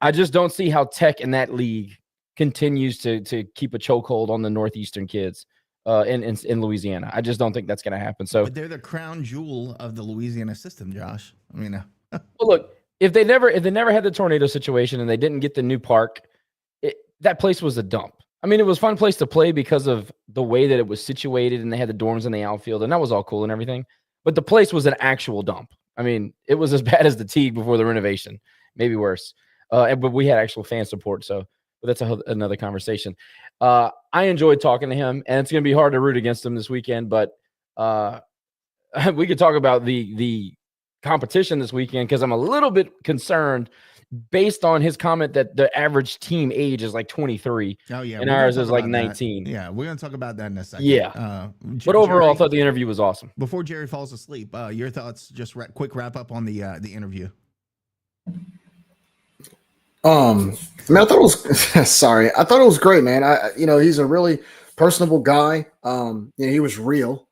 I just don't see how Tech in that league continues to keep a chokehold on the Northeastern kids in Louisiana. I just don't think that's going to happen. So, but they're the crown jewel of the Louisiana system, Josh. I mean, well, look, if they never had the tornado situation and they didn't get the new park, that place was a dump. I mean, it was a fun place to play because of the way that it was situated, and they had the dorms in the outfield, and that was all cool and everything. But the place was an actual dump. I mean, it was as bad as the Teague before the renovation, maybe worse. But we had actual fan support, so that's another conversation. I enjoyed talking to him, and it's going to be hard to root against him this weekend. But we could talk about the competition this weekend because I'm a little bit concerned based on his comment that the average team age is like 23. Oh, yeah. And ours is like 19. That. Yeah, we're going to talk about that in a second. Yeah. But overall, I thought the interview was awesome. Before Jerry falls asleep, your thoughts, just quick wrap up on the interview. I mean, I thought it was sorry. I thought it was great, man. He's a really personable guy. He was real.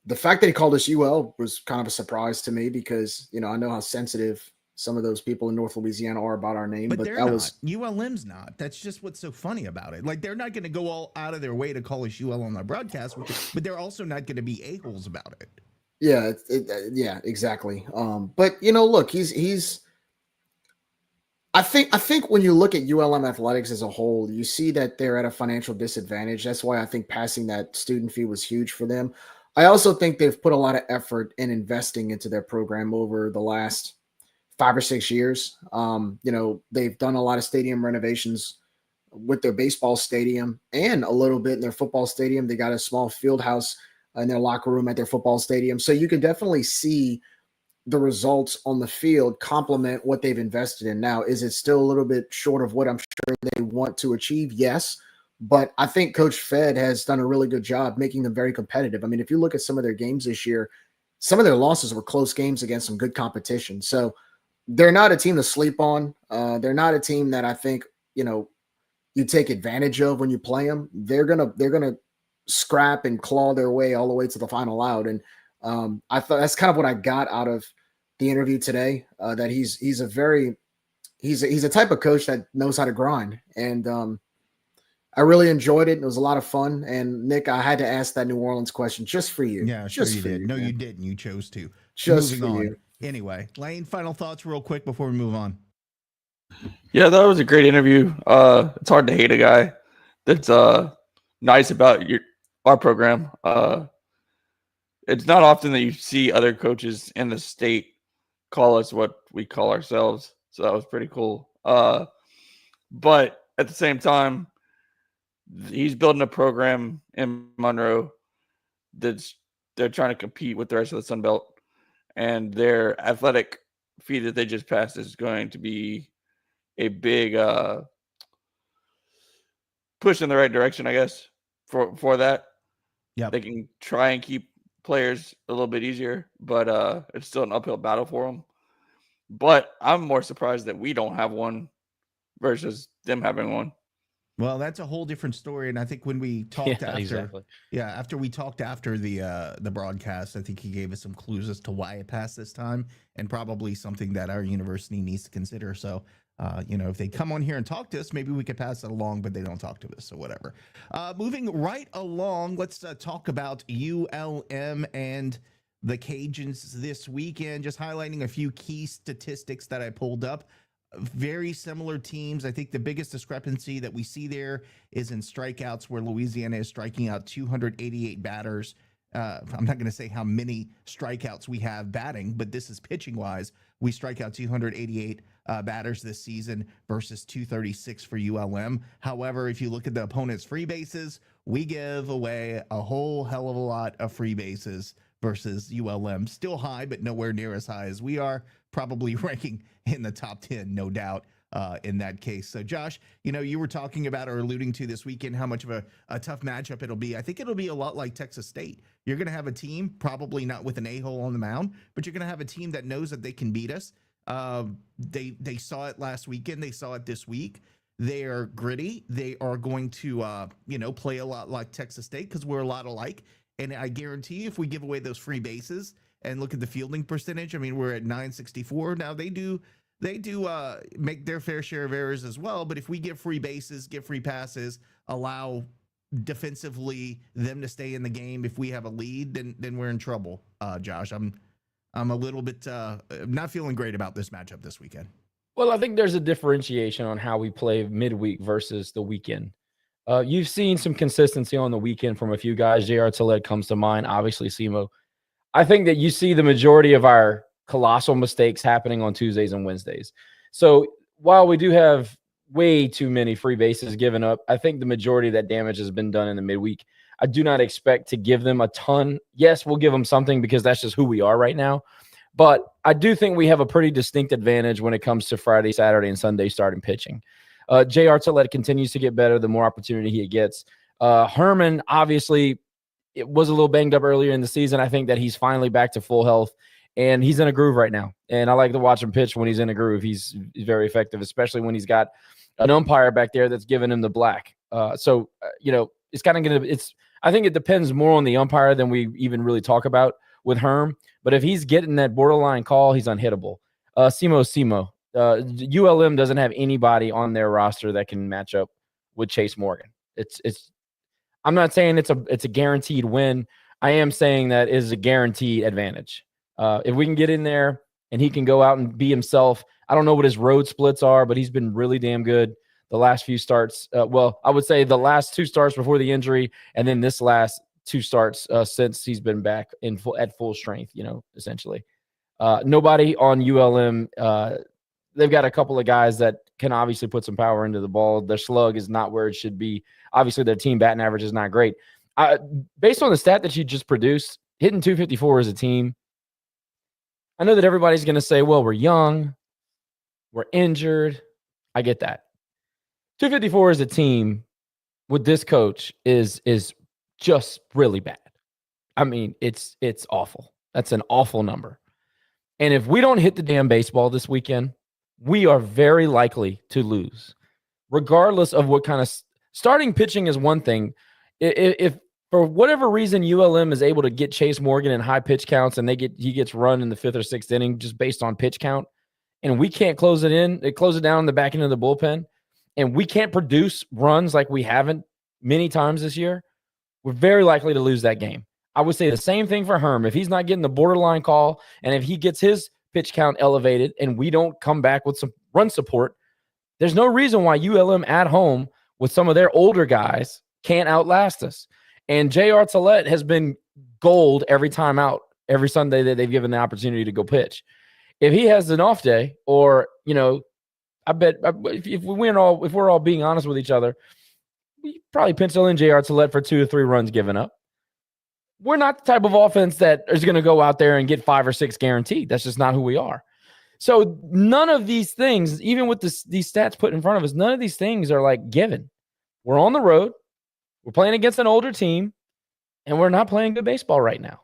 The fact that he called us UL was kind of a surprise to me because, I know how sensitive some of those people in North Louisiana are about our name, but they're that not. was ULM's not. That's just what's so funny about it. Like, they're not going to go all out of their way to call us UL on their broadcast, but they're also not going to be a-holes about it. Yeah, yeah, exactly. But look, he's. I think when you look at ULM athletics as a whole, you see that they're at a financial disadvantage. That's why I think passing that student fee was huge for them. I also think they've put a lot of effort in investing into their program over the last 5 or 6 years. They've done a lot of stadium renovations with their baseball stadium and a little bit in their football stadium. They got a small field house in their locker room at their football stadium. So you can definitely see the results on the field complement what they've invested in. Now, is it still a little bit short of what I'm sure they want to achieve? Yes. But I think Coach Fed has done a really good job making them very competitive. I mean, if you look at some of their games this year, some of their losses were close games against some good competition. So they're not a team to sleep on. They're not a team that I think, you take advantage of when you play them. They're gonna scrap and claw their way all the way to the final out. And I thought that's kind of what I got out of the interview today. That he's a type of coach that knows how to grind, and I really enjoyed it. It was a lot of fun. And Nick, I had to ask that New Orleans question just for you. Yeah, just sure you did. you, no, man. you didn't. You chose to. Just Moving for on. you. Anyway, Lane, final thoughts real quick before we move on. Yeah, that was a great interview. It's hard to hate a guy that's nice about our program. It's not often that you see other coaches in the state call us what we call ourselves. So that was pretty cool. But at the same time, he's building a program in Monroe they're trying to compete with the rest of the SunBelt, and their athletic fee that they just passed is going to be a big push in the right direction, I guess, for that. Yep. They can try and keep players a little bit easier, but it's still an uphill battle for them. But I'm more surprised that we don't have one versus them having one. Well, that's a whole different story, and I think when we talked exactly. after we talked after the broadcast, I think he gave us some clues as to why it passed this time, and probably something that our university needs to consider. So, if they come on here and talk to us, maybe we could pass it along, but they don't talk to us, so whatever. Moving right along, let's talk about ULM and the Cajuns this weekend. Just highlighting a few key statistics that I pulled up. Very similar teams. I think the biggest discrepancy that we see there is in strikeouts, where Louisiana is striking out 288 batters. I'm not going to say how many strikeouts we have batting, but this is pitching wise. We strike out 288 batters this season versus 236 for ULM. However, if you look at the opponent's free bases, we give away a whole hell of a lot of free bases versus ULM. Still high, but nowhere near as high as we are. Probably ranking in the top 10, no doubt, in that case. So, Josh, you were talking about or alluding to this weekend how much of a tough matchup it'll be. I think it'll be a lot like Texas State. You're going to have a team, probably not with an a-hole on the mound, but you're going to have a team that knows that they can beat us. They saw it last weekend. They saw it this week. They are gritty. They are going to, play a lot like Texas State because we're a lot alike. And I guarantee if we give away those free bases and look at the fielding percentage, I mean, we're at 964. Now they do make their fair share of errors as well. But if we give free bases, give free passes, allow defensively them to stay in the game, if we have a lead, then we're in trouble. Josh, I'm a little bit not feeling great about this matchup this weekend. Well, I think there's a differentiation on how we play midweek versus the weekend. You've seen some consistency on the weekend from a few guys. J.R. Tillett comes to mind, obviously Simo. I think that you see the majority of our colossal mistakes happening on Tuesdays and Wednesdays. So while we do have way too many free bases given up, I think the majority of that damage has been done in the midweek. I do not expect to give them a ton. Yes, we'll give them something because that's just who we are right now. But I do think we have a pretty distinct advantage when it comes to Friday, Saturday, and Sunday starting pitching. J.R. Tillett continues to get better the more opportunity he gets. Herman, obviously, it was a little banged up earlier in the season. I think that he's finally back to full health, and he's in a groove right now. And I like to watch him pitch when he's in a groove. He's very effective, especially when he's got an umpire back there that's giving him the black. It's kind of going to – I think it depends more on the umpire than we even really talk about with Herm. But if he's getting that borderline call, he's unhittable. Simo. ULM doesn't have anybody on their roster that can match up with Chase Morgan. I'm not saying it's a guaranteed win. I am saying that it is a guaranteed advantage. If we can get in there and he can go out and be himself, I don't know what his road splits are, but he's been really damn good the last few starts. I would say the last two starts before the injury, and then this last two starts since he's been back at full strength, essentially. Nobody on ULM. They've got a couple of guys that can obviously put some power into the ball. Their slug is not where it should be. Obviously, their team batting average is not great. Based on the stat that you just produced, hitting 254 as a team, I know that everybody's going to say, well, we're young, we're injured. I get that. 254 as a team with this coach is just really bad. I mean, it's awful. That's an awful number. And if we don't hit the damn baseball this weekend, we are very likely to lose, regardless of what kind of starting pitching is one thing. If for whatever reason ULM is able to get Chase Morgan in high pitch counts and he gets run in the 5th or 6th inning just based on pitch count, and we can't close it down in the back end of the bullpen, and we can't produce runs like we haven't many times this year, we're very likely to lose that game. I would say the same thing for Herm. If he's not getting the borderline call and if he gets his pitch count elevated and we don't come back with some run support, there's no reason why ULM at home with some of their older guys can't outlast us. And J.R. Tillett has been gold every time out, every Sunday that they've given the opportunity to go pitch. If he has an off day, or, I bet if we're all being honest with each other, we probably pencil in J.R. Tillett for 2 or 3 runs given up. We're not the type of offense that is going to go out there and get 5 or 6 guaranteed. That's just not who we are. So none of these things, even with these stats put in front of us, none of these things are like given. We're on the road. We're playing against an older team. and we're not playing good baseball right now.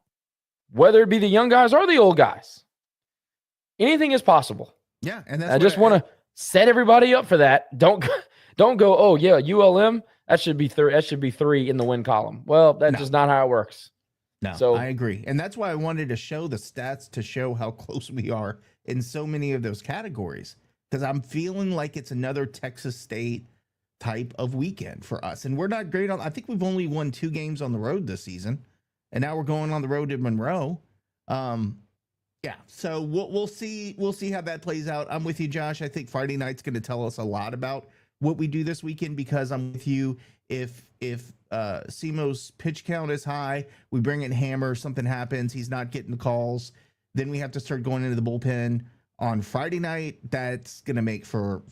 Whether it be the young guys or the old guys, anything is possible. Yeah, and that's I just want to set everybody up for that. Don't go, oh yeah, ULM, that should be three in the win column. Well, that's just not how it works. No, so I agree. And that's why I wanted to show the stats to show how close we are in so many of those categories. Because I'm feeling like it's another Texas State type of weekend for us. And we're not great on, I think we've only won 2 games on the road this season. And now we're going on the road to Monroe. Yeah, so we'll see how that plays out. I'm with you, Josh. I think Friday night's going to tell us a lot about what we do this weekend, because I'm with you. If Simo's pitch count is high, we bring in Hammer, something happens, he's not getting the calls, then we have to start going into the bullpen on Friday night. That's going to make for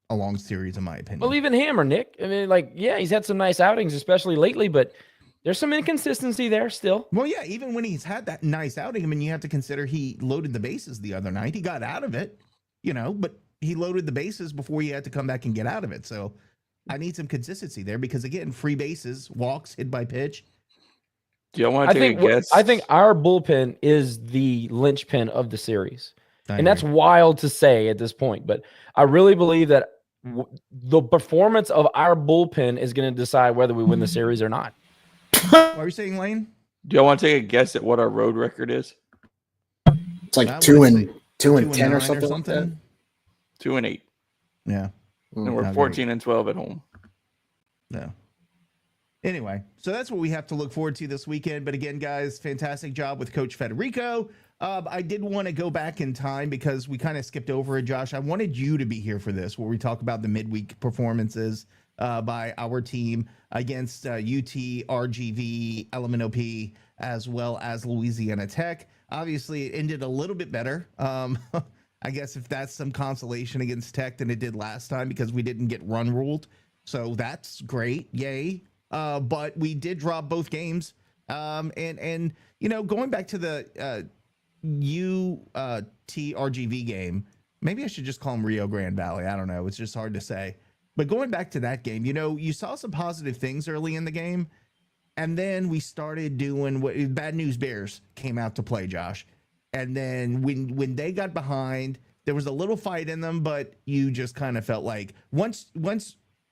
a long series, in my opinion. Well, even Hammer, Nick. I mean, like, yeah, he's had some nice outings, especially lately, but there's some inconsistency there still. Well, yeah, even when he's had that nice outing, I mean, you have to consider he loaded the bases the other night. He got out of it, but he loaded the bases before he had to come back and get out of it. So I need some consistency there because, again, free bases, walks, hit by pitch. Do you want to take a guess? I think our bullpen is the linchpin of the series. And that's wild to say at this point, but I really believe that the performance of our bullpen is going to decide whether we win the series or not. What are you saying, Lane? Do y'all want to take a guess at what our road record is? It's like 2-10 or something. Like that. 2-8. Yeah. And we're 14-12 at home. Yeah. Anyway, so that's what we have to look forward to this weekend. But again, guys, fantastic job with Coach Federico. I did want to go back in time because we kind of skipped over it, Josh. I wanted you to be here for this, where we talk about the midweek performances by our team against UT, RGV, LMNOP, as well as Louisiana Tech. Obviously, it ended a little bit better. I guess if that's some consolation against Tech than it did last time, because we didn't get run ruled. So that's great. Yay. But we did drop both games. And going back to the UT-RGV game, maybe I should just call them Rio Grande Valley. I don't know. It's just hard to say. But going back to that game, you saw some positive things early in the game. And then we started doing what Bad News Bears came out to play, Josh. And then when they got behind, there was a little fight in them, but you just kind of felt like once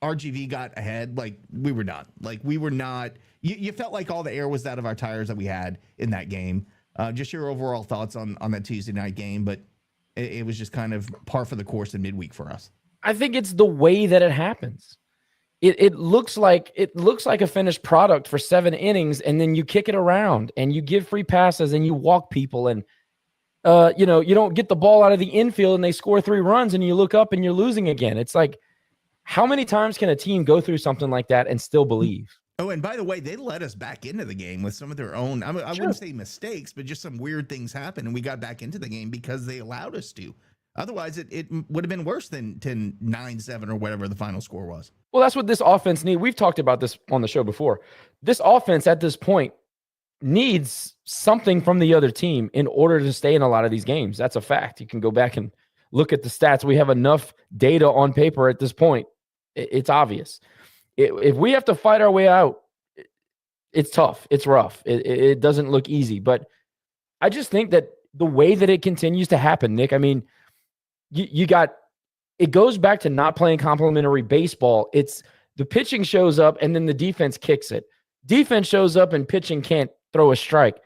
RGV got ahead, like we were done. Like we were not, you felt like all the air was out of our tires that we had in that game. Just your overall thoughts on that Tuesday night game, but it was just kind of par for the course in midweek for us. I think it's the way that it happens. It looks like a finished product for 7 innings, and then you kick it around and you give free passes and you walk people, and you don't get the ball out of the infield and they score 3 runs and you look up and you're losing again. It's like, how many times can a team go through something like that and still believe? Oh, and by the way, they let us back into the game with some of their own, I wouldn't say mistakes, but just some weird things happened, and we got back into the game because they allowed us to. Otherwise, it would have been worse than 9-7 or whatever the final score was. Well, that's what this offense needs. We've talked about this on the show before. This offense at this point needs something from the other team in order to stay in a lot of these games. That's a fact. You can go back and look at the stats. We have enough data on paper at this point. It's obvious. If we have to fight our way out, it's tough. It's rough. It doesn't look easy. But I just think that the way that it continues to happen, Nick, I mean, it goes back to not playing complementary baseball. It's the pitching shows up and then the defense kicks it. Defense shows up and pitching can't throw a strike.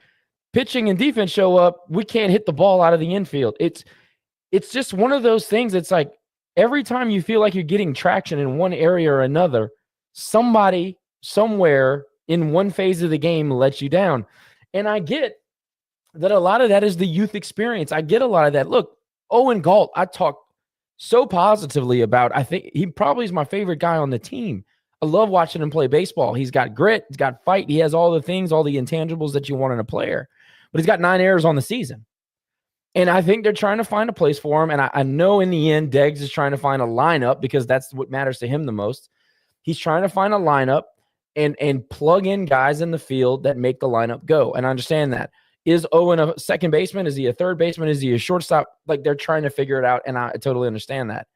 Pitching and defense show up, we can't hit the ball out of the infield. It's just one of those things. It's like every time you feel like you're getting traction in one area or another, somebody somewhere in one phase of the game lets you down. And I get that a lot of that is the youth experience. I get a lot of that. Look, Owen Galt, I talk so positively about. I think he probably is my favorite guy on the team. I love watching him play baseball. He's got grit. He's got fight. He has all the things, all the intangibles that you want in a player. But he's got 9 errors on the season. And I think they're trying to find a place for him. And I know in the end, Deggs is trying to find a lineup because that's what matters to him the most. He's trying to find a lineup and plug in guys in the field that make the lineup go. And I understand that. Is Owen a second baseman? Is he a third baseman? Is he a shortstop? Like, they're trying to figure it out, and I totally understand that.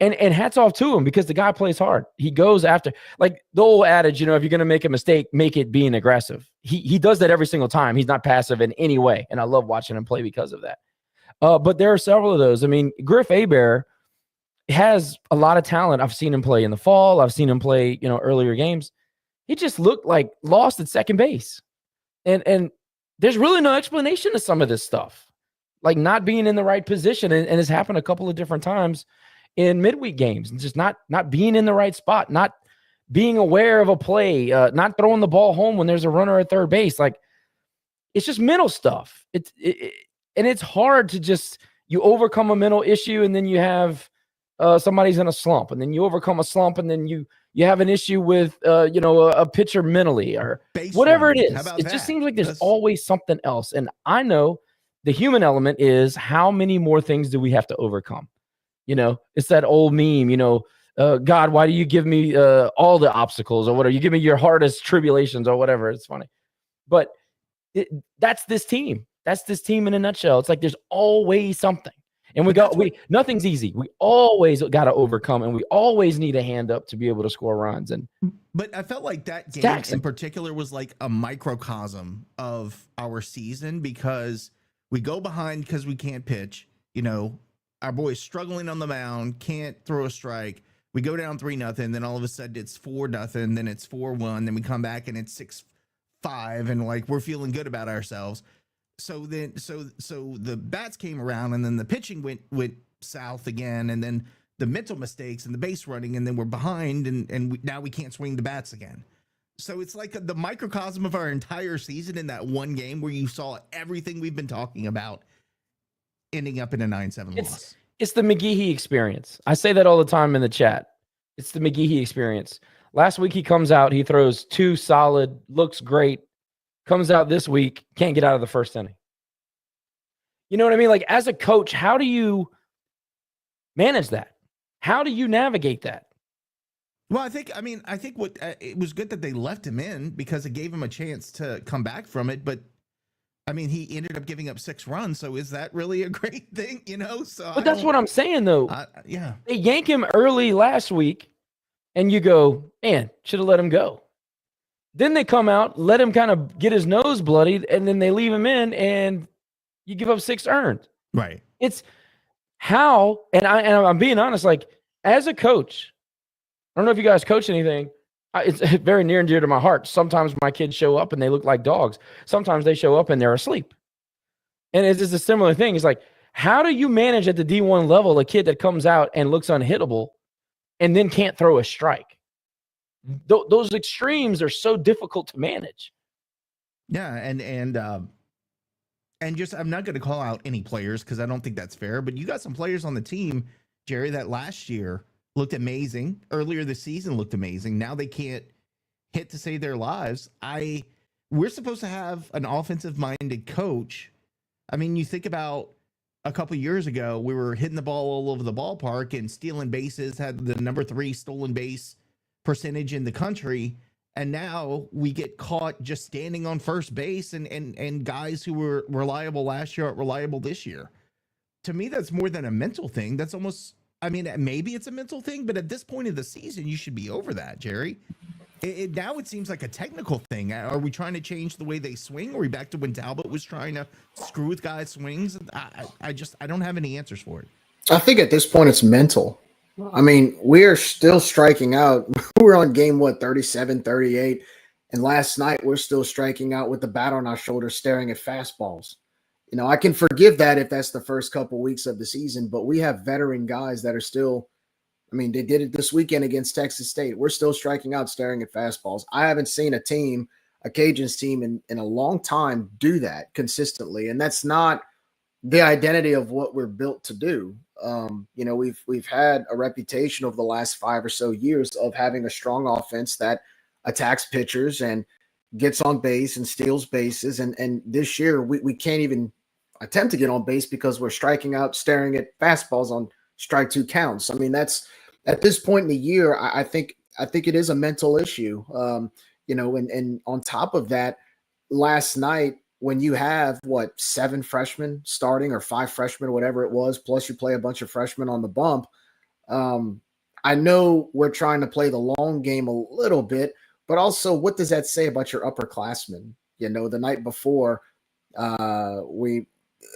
And hats off to him because the guy plays hard. He goes after, like the old adage, if you're going to make a mistake, make it being aggressive. He does that every single time. He's not passive in any way. And I love watching him play because of that. But there are several of those. I mean, Griff Hebert has a lot of talent. I've seen him play in the fall. I've seen him play, earlier games. He just looked like lost at second base. And there's really no explanation to some of this stuff, like not being in the right position. And it's happened a couple of different times in midweek games, and just not being in the right spot, not being aware of a play, not throwing the ball home when there's a runner at third base. Like, it's just mental stuff. And it's hard to just, you overcome a mental issue and then you have somebody's in a slump, and then you overcome a slump, and then you have an issue with a pitcher mentally or whatever it is. It just seems like there's always something else. And I know the human element is, how many more things do we have to overcome? It's that old meme, God, why do you give me all the obstacles, or whatever? You give me your hardest tribulations or whatever. It's funny. But that's this team. That's this team in a nutshell. It's like there's always something. And nothing's easy. We always got to overcome, and we always need a hand up to be able to score runs. But I felt like that game in particular was like a microcosm of our season, because we go behind because we can't pitch. Our boy's struggling on the mound, can't throw a strike. We go down 3-0, then all of a sudden it's 4-0, then it's 4-1, then we come back and it's 6-5, and like we're feeling good about ourselves. So the bats came around, and then the pitching went south again, and then the mental mistakes and the base running, and then we're behind, and now we can't swing the bats again. So it's like the microcosm of our entire season in that one game where you saw everything we've been talking about ending up in a 9-7 loss. It's the McGehee experience. I say that all the time in the chat. It's the McGehee experience. Last week he comes out, he throws 2 solid, looks great. Comes out this week, can't get out of the first inning. You know what I mean? Like, as a coach, how do you manage that? How do you navigate that? Well, I think what it was good that they left him in, because it gave him a chance to come back from it. But I mean, he ended up giving up 6 runs. So is that really a great thing? So, but that's what I'm saying, though. Yeah, they yank him early last week, and you go, man, should have let him go. Then they come out, let him kind of get his nose bloodied, and then they leave him in, and you give up 6 earned. Right. It's how, and I'm being honest, like, as a coach, I don't know if you guys coach anything. It's very near and dear to my heart. Sometimes my kids show up and they look like dogs. Sometimes they show up and they're asleep. And it's just a similar thing. It's like, how do you manage at the D1 level a kid that comes out and looks unhittable and then can't throw a strike? Those extremes are so difficult to manage. Yeah, and just, I'm not going to call out any players because I don't think that's fair, but you got some players on the team, Jerry, that last year looked amazing. Earlier this season looked amazing. Now they can't hit to save their lives. We're supposed to have an offensive-minded coach. I mean, you think about a couple years ago, we were hitting the ball all over the ballpark and stealing bases, had the number 3 stolen base percentage in the country. And now we get caught just standing on first base, and guys who were reliable last year aren't reliable this year. To me, that's more than a mental thing. That's almost, I mean, maybe it's a mental thing, but at this point of the season, you should be over that, Jerry. Now it seems like a technical thing. Are we trying to change the way they swing? Are we back to when Talbot was trying to screw with guys' swings? I don't have any answers for it. I think at this point it's mental. I mean, we are still striking out. We're on game, 37, 38. And last night we're still striking out with the bat on our shoulder, staring at fastballs. I can forgive that if that's the first couple weeks of the season, but we have veteran guys that are still, I mean, they did it this weekend against Texas State. We're still striking out, staring at fastballs. I haven't seen a Cajuns team in a long time do that consistently. And that's not the identity of what we're built to do. We've had a reputation over the last 5 or so years of having a strong offense that attacks pitchers and gets on base and steals bases. And this year we can't even attempt to get on base because we're striking out, staring at fastballs on strike 2 counts. I mean, that's at this point in the year, I think it is a mental issue. And on top of that, last night, when you have 7 freshmen starting or 5 freshmen, whatever it was, plus you play a bunch of freshmen on the bump, I know we're trying to play the long game a little bit, but also what does that say about your upperclassmen? You know, the night before we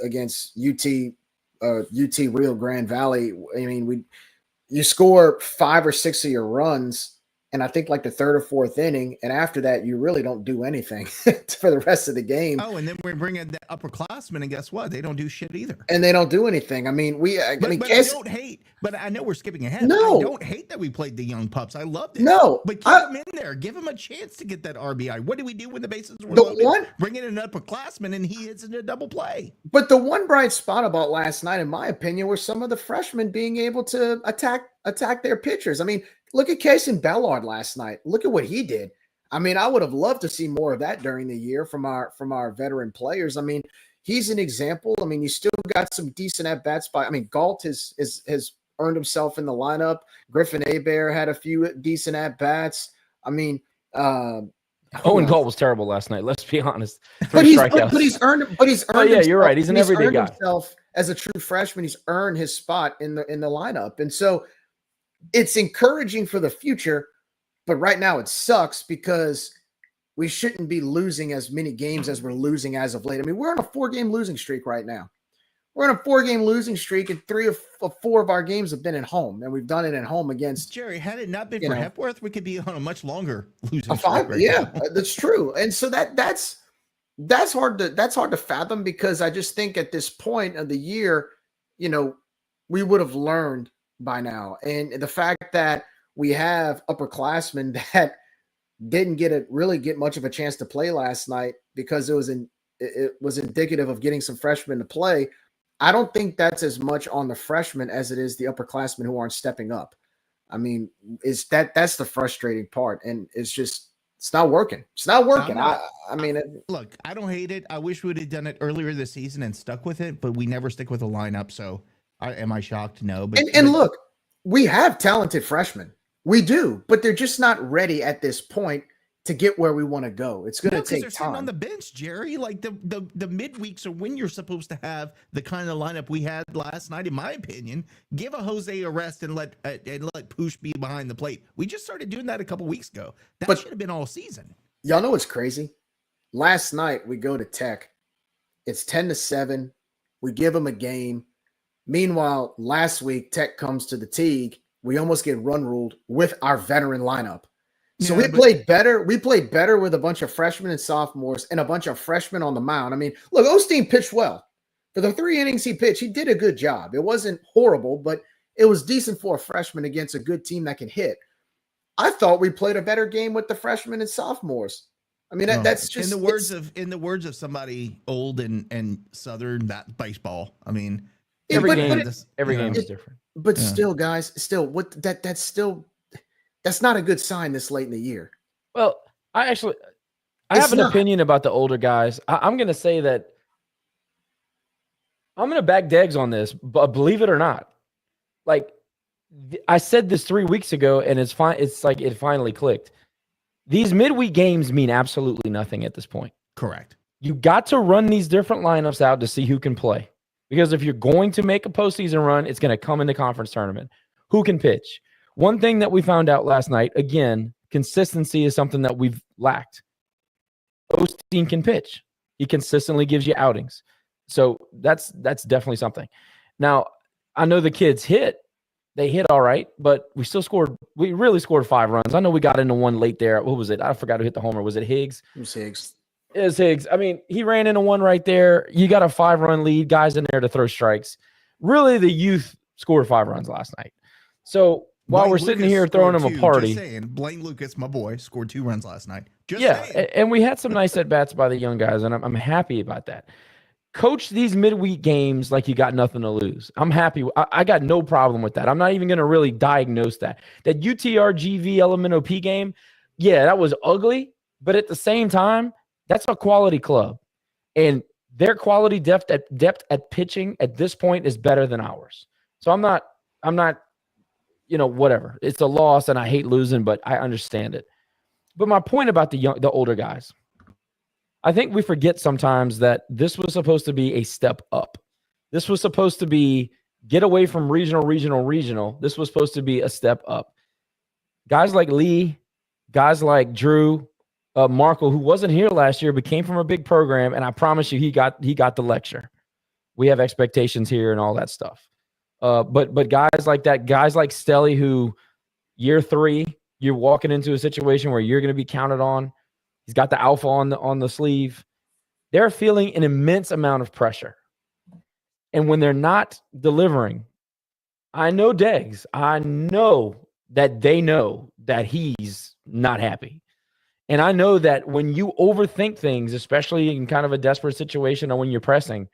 against UT Rio Grande Valley, I mean, you score 5 or 6 of your runs, and I think like the third or fourth inning, and after that, you really don't do anything for the rest of the game. Oh, and then we bring in the upperclassmen, and guess what? They don't do shit either. And they don't do anything. I mean, I don't hate. But I know we're skipping ahead. No. I don't hate that we played the young pups. I loved it. No, but keep them in there. Give them a chance to get that RBI. What do we do when the bases were loaded? Bring in an upperclassman, and he hits into a double play. But the one bright spot about last night, in my opinion, were some of the freshmen being able to attack their pitchers. I mean, look at Kason Bellard last night. Look at what he did. I mean, I would have loved to see more of that during the year from our veteran players. I mean, he's an example. I mean, you still got some decent at bats by. I mean, Galt has earned himself in the lineup. Griffin Hebert had a few decent at bats. I mean, Owen Galt was terrible last night. Let's be honest. But he's earned. Oh yeah, you're right. He's an everyday guy. Himself as a true freshman, he's earned his spot in the lineup, and so it's encouraging for the future. But right now, it sucks because we shouldn't be losing as many games as we're losing as of late. I mean, we're on a 4-game losing streak right now. We're on a 4-game losing streak, and 3 of 4 of our games have been at home, and we've done it at home against. Jerry, had it not been for Hepworth, we could be on a much longer losing streak. 5, right yeah, now. that's true. And so that's hard to fathom, because I just think at this point of the year, you know, we would have learned by now. And the fact that we have upperclassmen that didn't really get much of a chance to play last night because it was indicative of getting some freshmen to play. I don't think that's as much on the freshmen as it is the upperclassmen who aren't stepping up. I mean, that's the frustrating part, and it's not working. It's not working. I mean, look, I don't hate it. I wish we would have done it earlier this season and stuck with it, but we never stick with a lineup. So, am I shocked? No. But look, we have talented freshmen. We do, but they're just not ready at this point to get where we want to go. It's going to take they're time. Sitting on the bench, Jerry. Like the midweeks are when you're supposed to have the kind of lineup we had last night. In my opinion, give a Jose a rest and let Poosh be behind the plate. We just started doing that a couple weeks ago. That should have been all season. Y'all know what's crazy? Last night we go to Tech. It's 10-7. We give them a game. Meanwhile, last week Tech comes to the Teague. We almost get run ruled with our veteran lineup. So we played better. We played better with a bunch of freshmen and sophomores and a bunch of freshmen on the mound. I mean, look, Osteen pitched well. For the 3 innings he pitched, he did a good job. It wasn't horrible, but it was decent for a freshman against a good team that can hit. I thought we played a better game with the freshmen and sophomores. I mean, that's just in the words of somebody old and Southern, that baseball. I mean, every game is different. But still, guys, that's not a good sign this late in the year. Well, I have an opinion about the older guys. I'm going to say that I'm going to back Deggs on this, but believe it or not, like I said this 3 weeks ago, and it's fine. It's like it finally clicked. These midweek games mean absolutely nothing at this point. Correct. You got to run these different lineups out to see who can play. Because if you're going to make a postseason run, it's going to come in the conference tournament. Who can pitch? One thing that we found out last night, again, consistency is something that we've lacked. Osteen can pitch. He consistently gives you outings. So that's definitely something. Now, I know the kids hit. They hit all right, but we really scored 5 runs. I know we got into one late there. What was it? I forgot who hit the homer. Was it Higgs? It was Higgs. It was Higgs. I mean, he ran into one right there. You got a 5-run lead, guys in there to throw strikes. Really, the youth scored 5 runs last night. So while we're sitting here throwing them a party. Just saying, Blaine Lucas, my boy, scored 2 runs last night. And we had some nice at-bats by the young guys, and I'm happy about that. Coach these midweek games like you got nothing to lose. I'm happy. I got no problem with that. I'm not even going to really diagnose that. That UTRGV LMNOP game, yeah, that was ugly, but at the same time, that's a quality club. And their quality depth at pitching at this point is better than ours. So I'm not, whatever. It's a loss and I hate losing, but I understand it. But my point about the older guys, I think we forget sometimes that this was supposed to be a step up. This was supposed to be Get away from regional. This was supposed to be a step up. Guys like Lee, guys like Drew, Markle, who wasn't here last year but came from a big program, and I promise you he got the lecture. We have expectations here and all that stuff. But guys like that, guys like Stelly, who year 3, you're walking into a situation where you're going to be counted on. He's got the alpha on the sleeve. They're feeling an immense amount of pressure. And when they're not delivering, I know Deggs. I know that they know that he's not happy. And I know that when you overthink things, especially in kind of a desperate situation or when you're pressing,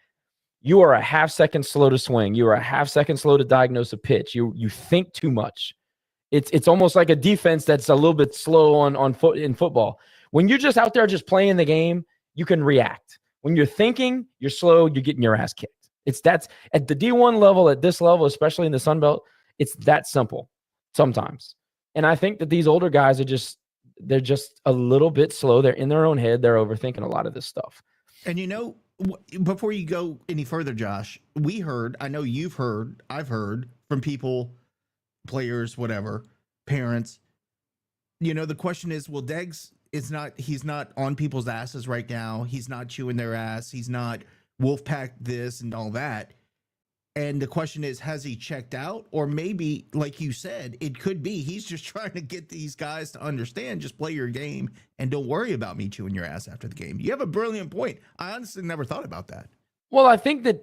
you are a half second slow to swing. You are a half second slow to diagnose a pitch. You think too much. It's almost like a defense that's a little bit slow in football. When you're just out there just playing the game, you can react. When you're thinking, you're slow, you're getting your ass kicked. That's at the D1 level, at this level, especially in the SunBelt, it's that simple sometimes. And I think that these older guys they're just a little bit slow. They're in their own head. They're overthinking a lot of this stuff. And before you go any further, Josh, I know you've heard, I've heard from people, players, whatever, parents, the question is, well, Deggs he's not on people's asses right now. He's not chewing their ass. He's not Wolfpack this and all that. And the question is, has he checked out? Or maybe, like you said, it could be he's just trying to get these guys to understand, just play your game and don't worry about me chewing your ass after the game. You have a brilliant point. I honestly never thought about that. Well, I think that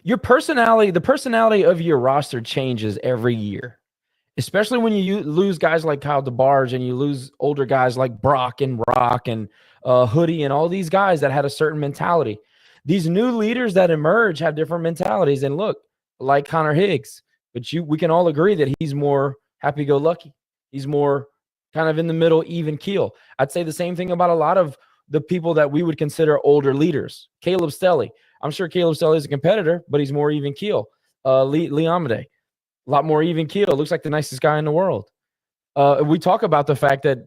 your personality, the personality of your roster changes every year, especially when you lose guys like Kyle DeBarge and you lose older guys like Brock and Rock and Hoodie and all these guys that had a certain mentality. These new leaders that emerge have different mentalities. And look, like Connor Higgs, but we can all agree that he's more happy-go-lucky. He's more kind of in the middle, even keel. I'd say the same thing about a lot of the people that we would consider older leaders. Caleb Stelly. I'm sure Caleb Stelly is a competitor, but he's more even keel. Lee Amade, a lot more even keel. Looks like the nicest guy in the world. We talk about the fact that,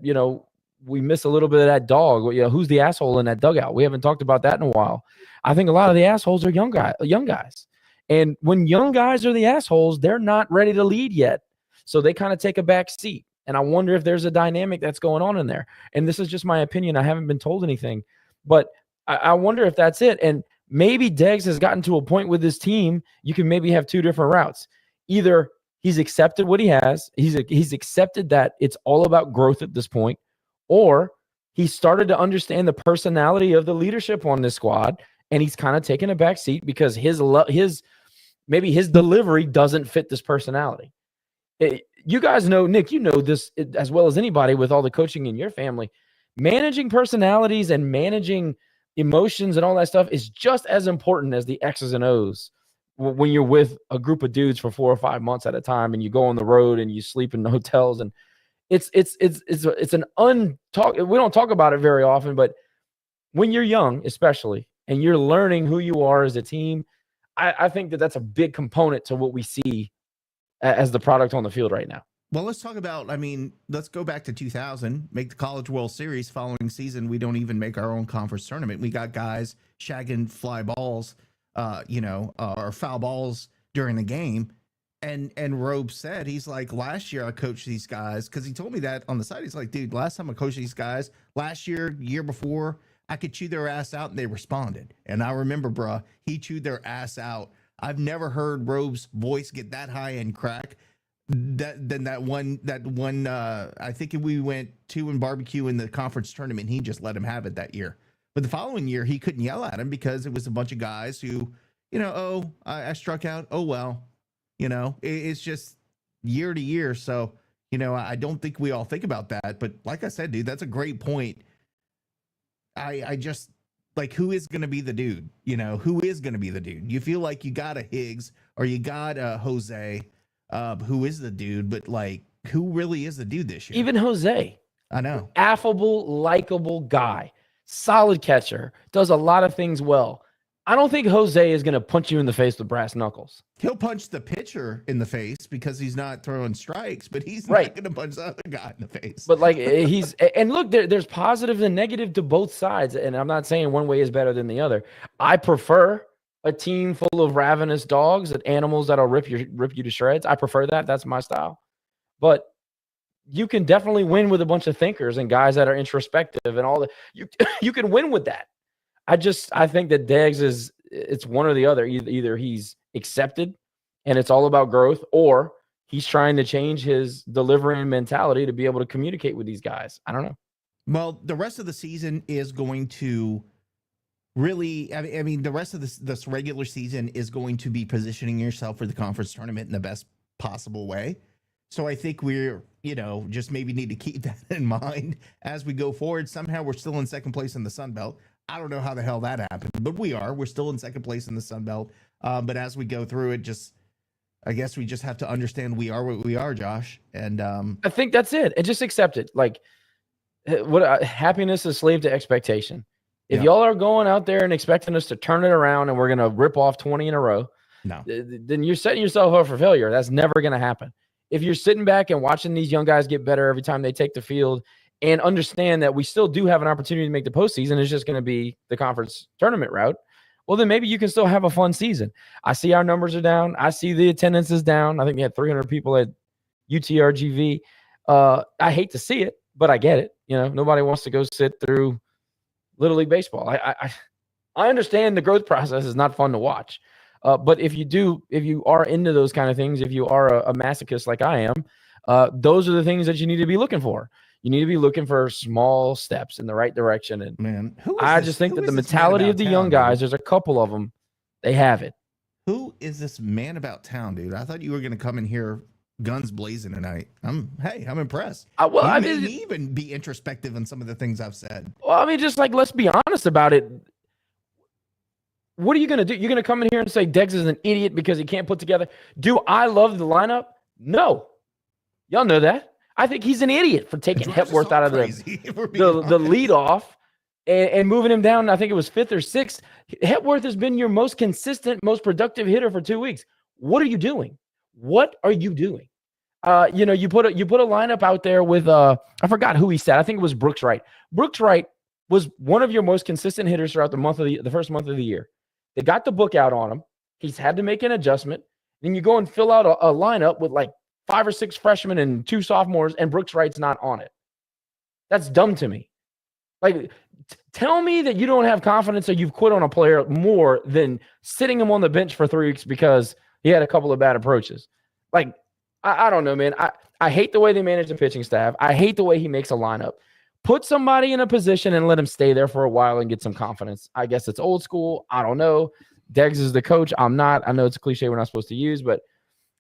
we miss a little bit of that dog. Who's the asshole in that dugout? We haven't talked about that in a while. I think a lot of the assholes are young guys. And when young guys are the assholes, they're not ready to lead yet. So they kind of take a back seat. And I wonder if there's a dynamic that's going on in there. And this is just my opinion. I haven't been told anything. But I wonder if that's it. And maybe Deggs has gotten to a point with his team. You can maybe have two different routes. Either he's accepted what he has. He's accepted that it's all about growth at this point. Or he started to understand the personality of the leadership on this squad, and he's kind of taken a back seat because his delivery doesn't fit this personality. You guys know, Nick, you know this as well as anybody with all the coaching in your family. Managing personalities and managing emotions and all that stuff is just as important as the X's and O's when you're with a group of dudes for 4 or 5 months at a time and you go on the road and you sleep in the hotels. And it's an untalk. We don't talk about it very often, but when you're young, especially, and you're learning who you are as a team, I think that that's a big component to what we see as the product on the field right now. Well, let's talk about, let's go back to 2000, make the College World Series. Following season, we don't even make our own conference tournament. We got guys shagging fly balls, or foul balls during the game. And Robe said, he's like, last year I coached these guys, because he told me that on the side. He's like, dude, last time I coached these guys, last year, year before, I could chew their ass out and they responded. And I remember, bruh, he chewed their ass out. I've never heard Robe's voice get that high and crack. That one, I think we went 2 in barbecue in the conference tournament. He just let him have it that year. But the following year, he couldn't yell at him because it was a bunch of guys who, I struck out. Oh, well. It's just year to year. So, I don't think we all think about that. But like I said, dude, that's a great point. I just, like, who is going to be the dude? Who is going to be the dude? You feel like you got a Higgs or you got a Jose, who is the dude, but, like, who really is the dude this year? Even Jose. I know. Affable, likable guy. Solid catcher. Does a lot of things well. I don't think Jose is going to punch you in the face with brass knuckles. He'll punch the pitcher in the face because he's not throwing strikes, but he's not going to punch the other guy in the face. But and look, there's positive and negative to both sides. And I'm not saying one way is better than the other. I prefer a team full of ravenous dogs, and animals that'll rip you to shreds. I prefer that. That's my style. But you can definitely win with a bunch of thinkers and guys that are introspective and all that. You can win with that. I think that Deggs it's one or the other. Either he's accepted and it's all about growth, or he's trying to change his delivering mentality to be able to communicate with these guys. I don't know. Well, the rest of the season is going to really, I mean, the rest of this regular season is going to be positioning yourself for the conference tournament in the best possible way. So I think we're, just maybe need to keep that in mind as we go forward. Somehow we're still in second place in the SunBelt. I don't know how the hell that happened, but we're still in second place in the SunBelt. But as we go through it, I guess we just have to understand we are what we are, Josh. And I think that's it. And just accept it. Like, happiness is slave to expectation. If y'all are going out there and expecting us to turn it around and we're going to rip off 20 in a row, then you're setting yourself up for failure. That's never going to happen. If you're sitting back and watching these young guys get better every time they take the field and understand that we still do have an opportunity to make the postseason, it's just going to be the conference tournament route, well, then maybe you can still have a fun season. I see our numbers are down. I see the attendance is down. I think we had 300 people at UTRGV. I hate to see it, but I get it. Nobody wants to go sit through Little League baseball. I understand the growth process is not fun to watch. But if you are into those kind of things, if you are a masochist like I am, those are the things that you need to be looking for. You need to be looking for small steps in the right direction. And man, I just think that the mentality of the young guys, there's a couple of them, they have it. Who is this man about town, dude? I thought you were going to come in here guns blazing tonight. I'm impressed. You made me even be introspective in some of the things I've said. Well, I mean, just like, let's be honest about it. What are you going to do? You're going to come in here and say Deggs is an idiot because he can't put together. Do I love the lineup? No. Y'all know that. I think he's an idiot for taking Hepworth out of the leadoff and moving him down. I think it was 5th or 6th. Hepworth has been your most consistent, most productive hitter for 2 weeks. What are you doing? What are you doing? You put a lineup out there with I forgot who he said. I think it was Brooks Wright. Brooks Wright was one of your most consistent hitters throughout the first month of the year. They got the book out on him. He's had to make an adjustment. Then you go and fill out a lineup with like 5 or 6 freshmen and 2 sophomores, and Brooks Wright's not on it. That's dumb to me. Like, tell me that you don't have confidence or you've quit on a player more than sitting him on the bench for 3 weeks because he had a couple of bad approaches. Like, I don't know, man. I hate the way they manage the pitching staff. I hate the way he makes a lineup. Put somebody in a position and let him stay there for a while and get some confidence. I guess it's old school. I don't know. Deggs is the coach. I'm not. I know it's a cliche we're not supposed to use, but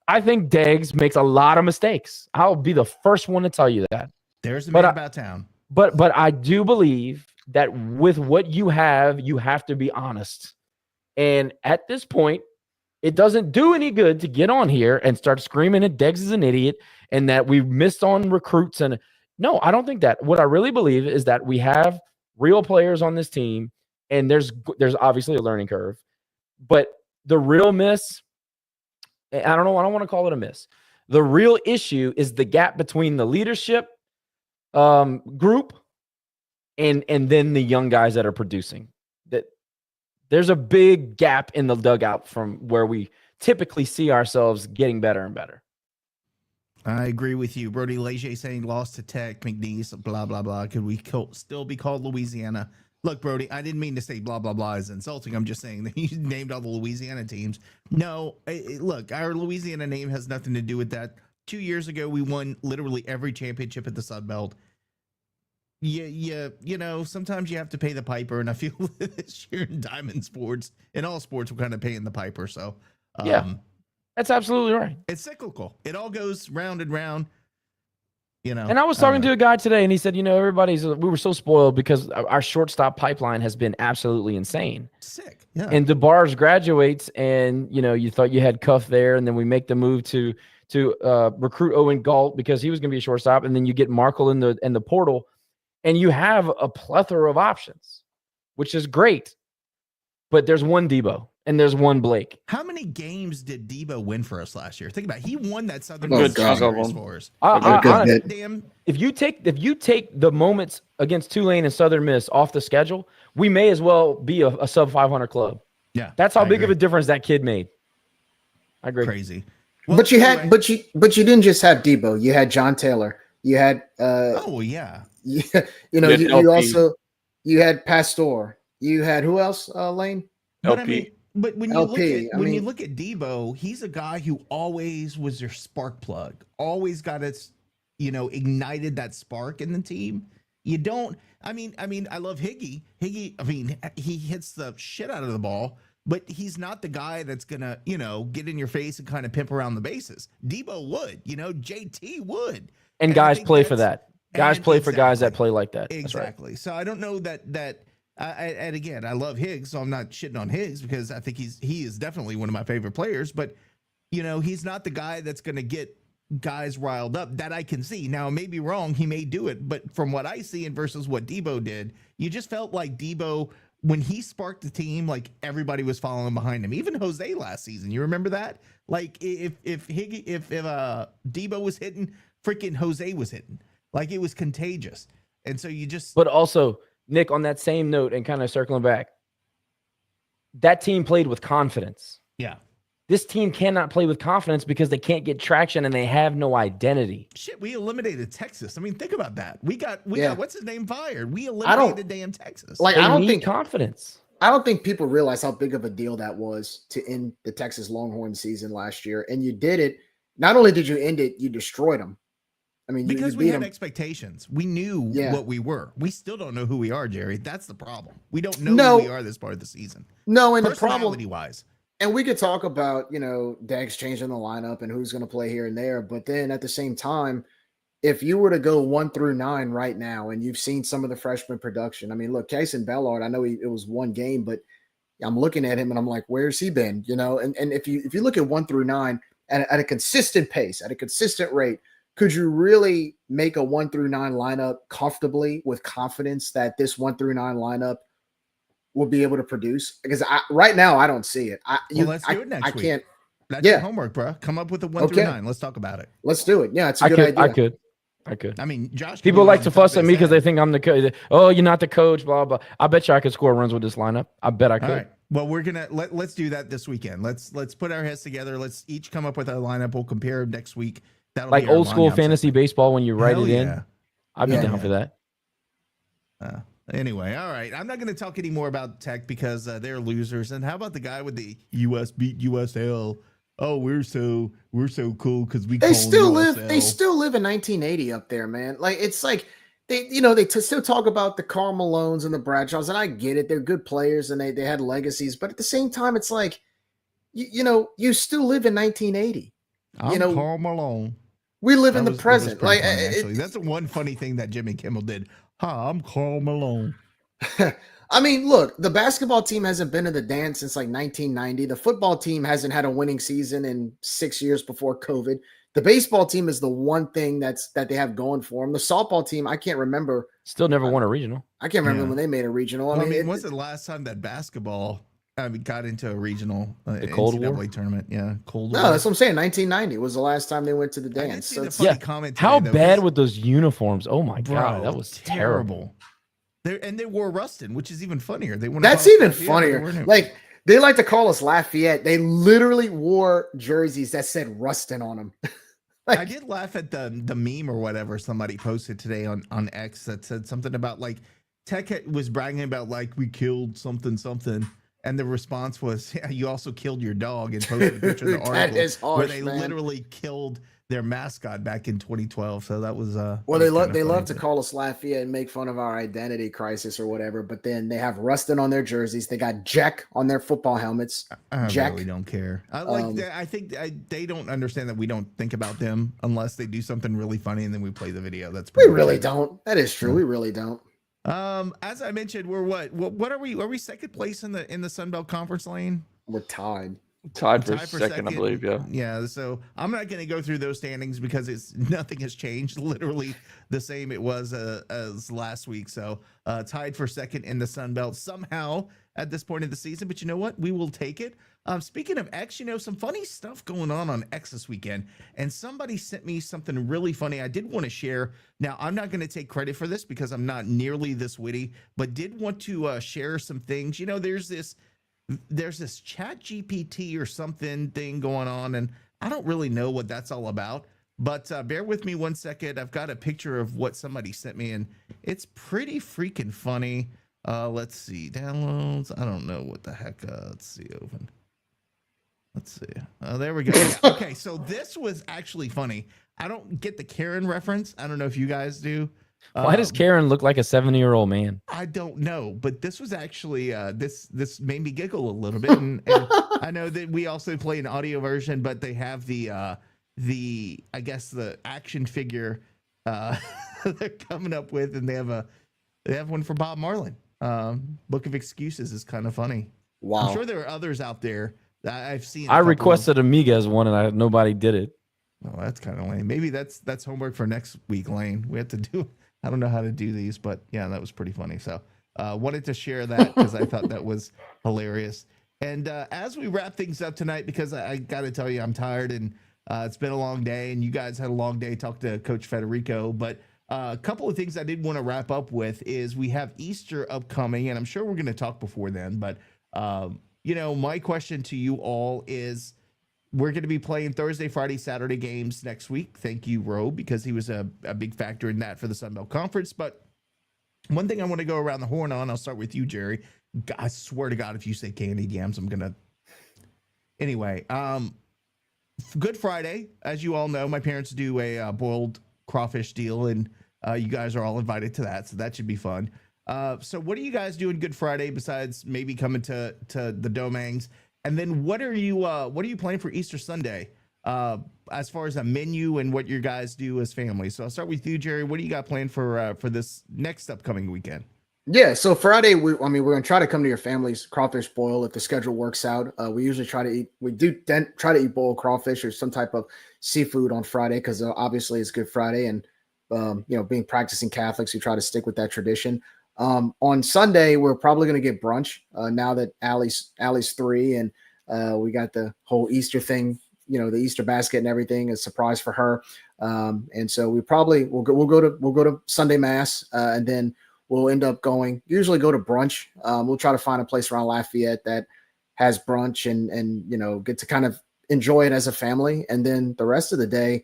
I think Deggs makes a lot of mistakes. I'll be the first one to tell you that. There's a man about town. But I do believe that with what you have to be honest. And at this point, it doesn't do any good to get on here and start screaming that Deggs is an idiot and that we missed on recruits. And no, I don't think that. What I really believe is that we have real players on this team, and there's obviously a learning curve. But the real miss, I don't know, I don't want to call it a miss. The real issue is the gap between the leadership group and then the young guys that are producing. That there's a big gap in the dugout from where we typically see ourselves getting better and better. I agree with you. Brody Leger saying lost to Tech, McNeese, blah, blah, blah. Could we still be called Louisiana? Look, Brody, I didn't mean to say blah, blah, blah is insulting. I'm just saying that you named all the Louisiana teams. No, look, our Louisiana name has nothing to do with that. 2 years ago, we won literally every championship at the SunBelt. You know, sometimes you have to pay the piper, and I feel this year in diamond sports, in all sports, we're kind of paying the piper. So, yeah, that's absolutely right. It's cyclical. It all goes round and round. You know, and I was talking to a guy today, and he said, we were so spoiled because our shortstop pipeline has been absolutely insane. Sick. Yeah. And DeBarge graduates, and you thought you had Cuff there, and then we make the move to recruit Owen Galt because he was going to be a shortstop, and then you get Markle in the portal, and you have a plethora of options, which is great. But there's one Debo and there's one Blake. How many games did Debo win for us last year? Think about it. He won that Southern Series for us. If you take the moments against Tulane and Southern Miss off the schedule, we may as well be a sub 500 club. Yeah, That's how I big of agree. a difference that kid made. I agree. Crazy. But you had, but you didn't just have Debo. You had John Taylor. You had, oh yeah, you had LP. you had Pastor. You had who else? Lane. But LP. I mean, but when you LP, you look at Debo, he's a guy who always was your spark plug. Always got us, ignited that spark in the team. You don't. I mean, I love Higgy. Higgy. I mean, he hits the shit out of the ball, but he's not the guy that's gonna, get in your face and kind of pimp around the bases. Debo would. JT would. And I guys think play for that's- that. Guys and play for guys that exactly. play like that. That's right. Exactly. So I don't know that and again, I love Higgs, so I'm not shitting on Higgs because I think he is definitely one of my favorite players, but he's not the guy that's going to get guys riled up that I can see. Now, I may be wrong, he may do it, but from what I see and versus what Debo did, you just felt like Debo, when he sparked the team, like everybody was following behind him. Even Jose last season, you remember that? Like if Debo was hitting, freaking Jose was hitting. Like it was contagious. And so you just But also, Nick, on that same note and kind of circling back, that team played with confidence. yeah. This team cannot play with confidence because they can't get traction and they have no identity. Shit, we eliminated Texas. I mean, think about that. We got what's his name fired. We don't- eliminated damn Texas. Like They I don't need think confidence. I don't think people realize how big of a deal that was to end the Texas Longhorn season last year. And you did it. Not only did you end it, you destroyed them. I mean, because you we beat had them. expectations. We knew Yeah. what we were. We still don't know who we are, Jerry. That's the problem. We don't know who we are this part of the season. No, and the problem, Personality-wise. and we could talk about, Dags changing the lineup and who's going to play here and there. But then at the same time, if you were to go 1 through 9 right now, and you've seen some of the freshman production, I mean, look, Kason Bellard, I know it was one game, but I'm looking at him and I'm like, where's he been? And if you look at 1 through 9 at a consistent pace, at a consistent rate, could you really make a 1 through 9 lineup comfortably with confidence that this 1 through 9 lineup will be able to produce? Because right now I don't see it. Let's do it next week. Can't. That's Yeah. your homework, bro. Come up with a 1 through 9. Let's talk about it. Let's do it. Yeah, it's a good idea. I could. I mean, Josh. People like to fuss at me because they think I'm the coach. Oh, you're not the coach, blah, blah. I bet you I could score runs with this lineup. I bet I could. All right. Well, we're gonna let's do that this weekend. Let's put our heads together. Let's each come up with our lineup. We'll compare next week. That'll Like be our old school lineup fantasy segment. baseball when you write Hell it in. yeah. I'd be down for that. Anyway, all right. I'm not going to talk any more about Tech because they're losers. And how about the guy with the US beat USL? Oh, we're so cool because we They call still USL. live. They still live in 1980 up there, man. Like it's like they still talk about the Karl Malones and the Bradshaws, and I get it. They're good players and they had legacies, but at the same time, it's like you still live in 1980. I'm Karl Malone. We live That in the was present. pretty Like funny, actually. That's the one funny thing that Jimmy Kimmel did. Hi, I'm Karl Malone. I mean, look, the basketball team hasn't been in the dance since like 1990. The football team hasn't had a winning season in 6 years before COVID. The baseball team is the one thing that they have going for them. The softball team, I can't remember. Still never won a regional. I can't remember when they made a regional. Well, I mean, when's the last time that basketball got into a regional The Cold NCAA War tournament? Yeah, Cold War. No, that's what I'm saying. 1990 was the last time they went to the dance. So it's- funny comment How today, though, bad 'cause- with those uniforms? Oh my Bro, god, that was terrible. And they wore Rustin, which is even funnier. They That's even funnier. Like they like to call us Lafayette. They literally wore jerseys that said Rustin on them. I did laugh at the meme or whatever somebody posted today on X that said something about like Tech was bragging about like we killed something, and the response was, "Yeah, you also killed your dog," and posted a picture of the article That is harsh, where they man. literally killed their mascot back in 2012. So that was Well, they love to call us Lafayette and make fun of our identity crisis or whatever. But then they have Rustin on their jerseys. They got Jack on their football helmets. I Jack. really don't care. I think they don't understand that we don't think about them unless they do something really funny and then we play the video. That's We pretty really much it. don't. That is true. We really don't. As I mentioned, we're what are we? Are we second place in the SunBelt Conference Lane? We're tied. Tied for second, I believe. Yeah. Yeah. So I'm not going to go through those standings because nothing has changed. Literally the same it was as last week. So tied for second in the SunBelt somehow at this point in the season. But you know what? We will take it. Speaking of X, some funny stuff going on X this weekend. And somebody sent me something really funny I did want to share. Now, I'm not going to take credit for this because I'm not nearly this witty, but did want to share some things. There's this there's this Chat GPT or something thing going on, and I don't really know what that's all about. But bear with me 1 second. I've got a picture of what somebody sent me, and it's pretty freaking funny. Let's see. Downloads. I don't know what the heck. Let's see. Open. Let's see. Oh, there we go. Yeah. Okay, so this was actually funny. I don't get the Karen reference. I don't know if you guys do. Why does Karen look like a 70-year-old man? I don't know, but this was actually this made me giggle a little bit, and I know that we also play an audio version, but they have the I guess the action figure they're coming up with, and they have one for Bob Marlin. Book of Excuses is kind of funny. Wow. I'm sure there are others out there that I've seen. I requested Amiga's one, and nobody did it. Oh, that's kind of lame. Maybe that's homework for next week, Lane. We have to do. I don't know how to do these, but yeah, that was pretty funny. So wanted to share that because I thought that was hilarious. And as we wrap things up tonight, because I got to tell you, I'm tired, and it's been a long day, and you guys had a long day. Talked to Coach Federico, but a couple of things I did want to wrap up with is we have Easter upcoming, and I'm sure we're going to talk before then. But my question to you all is, we're going to be playing Thursday, Friday, Saturday games next week. Thank you, Roe, because he was a big factor in that for the SunBelt Conference. But one thing I want to go around the horn on, I'll start with you, Jerry. I swear to God, if you say candied yams, I'm going to... Anyway, Good Friday, as you all know, my parents do a boiled crawfish deal, and you guys are all invited to that, so that should be fun. So what are you guys doing Good Friday besides maybe coming to the Domangs? And then what are you planning for Easter Sunday as far as a menu and what you guys do as family? So I'll start with you, Jerry. What do you got planned for this next upcoming weekend? Yeah, so Friday, we're going to try to come to your family's crawfish boil if the schedule works out. We usually try to eat boiled crawfish or some type of seafood on Friday because obviously it's Good Friday, and being practicing Catholics, we try to stick with that tradition. On Sunday, we're probably going to get brunch now that Allie's 3, and we got the whole Easter thing, the Easter basket and everything, a surprise for her. And so we'll go to Sunday Mass, and then we'll end up usually go to brunch. We'll try to find a place around Lafayette that has brunch and get to kind of enjoy it as a family. And then the rest of the day,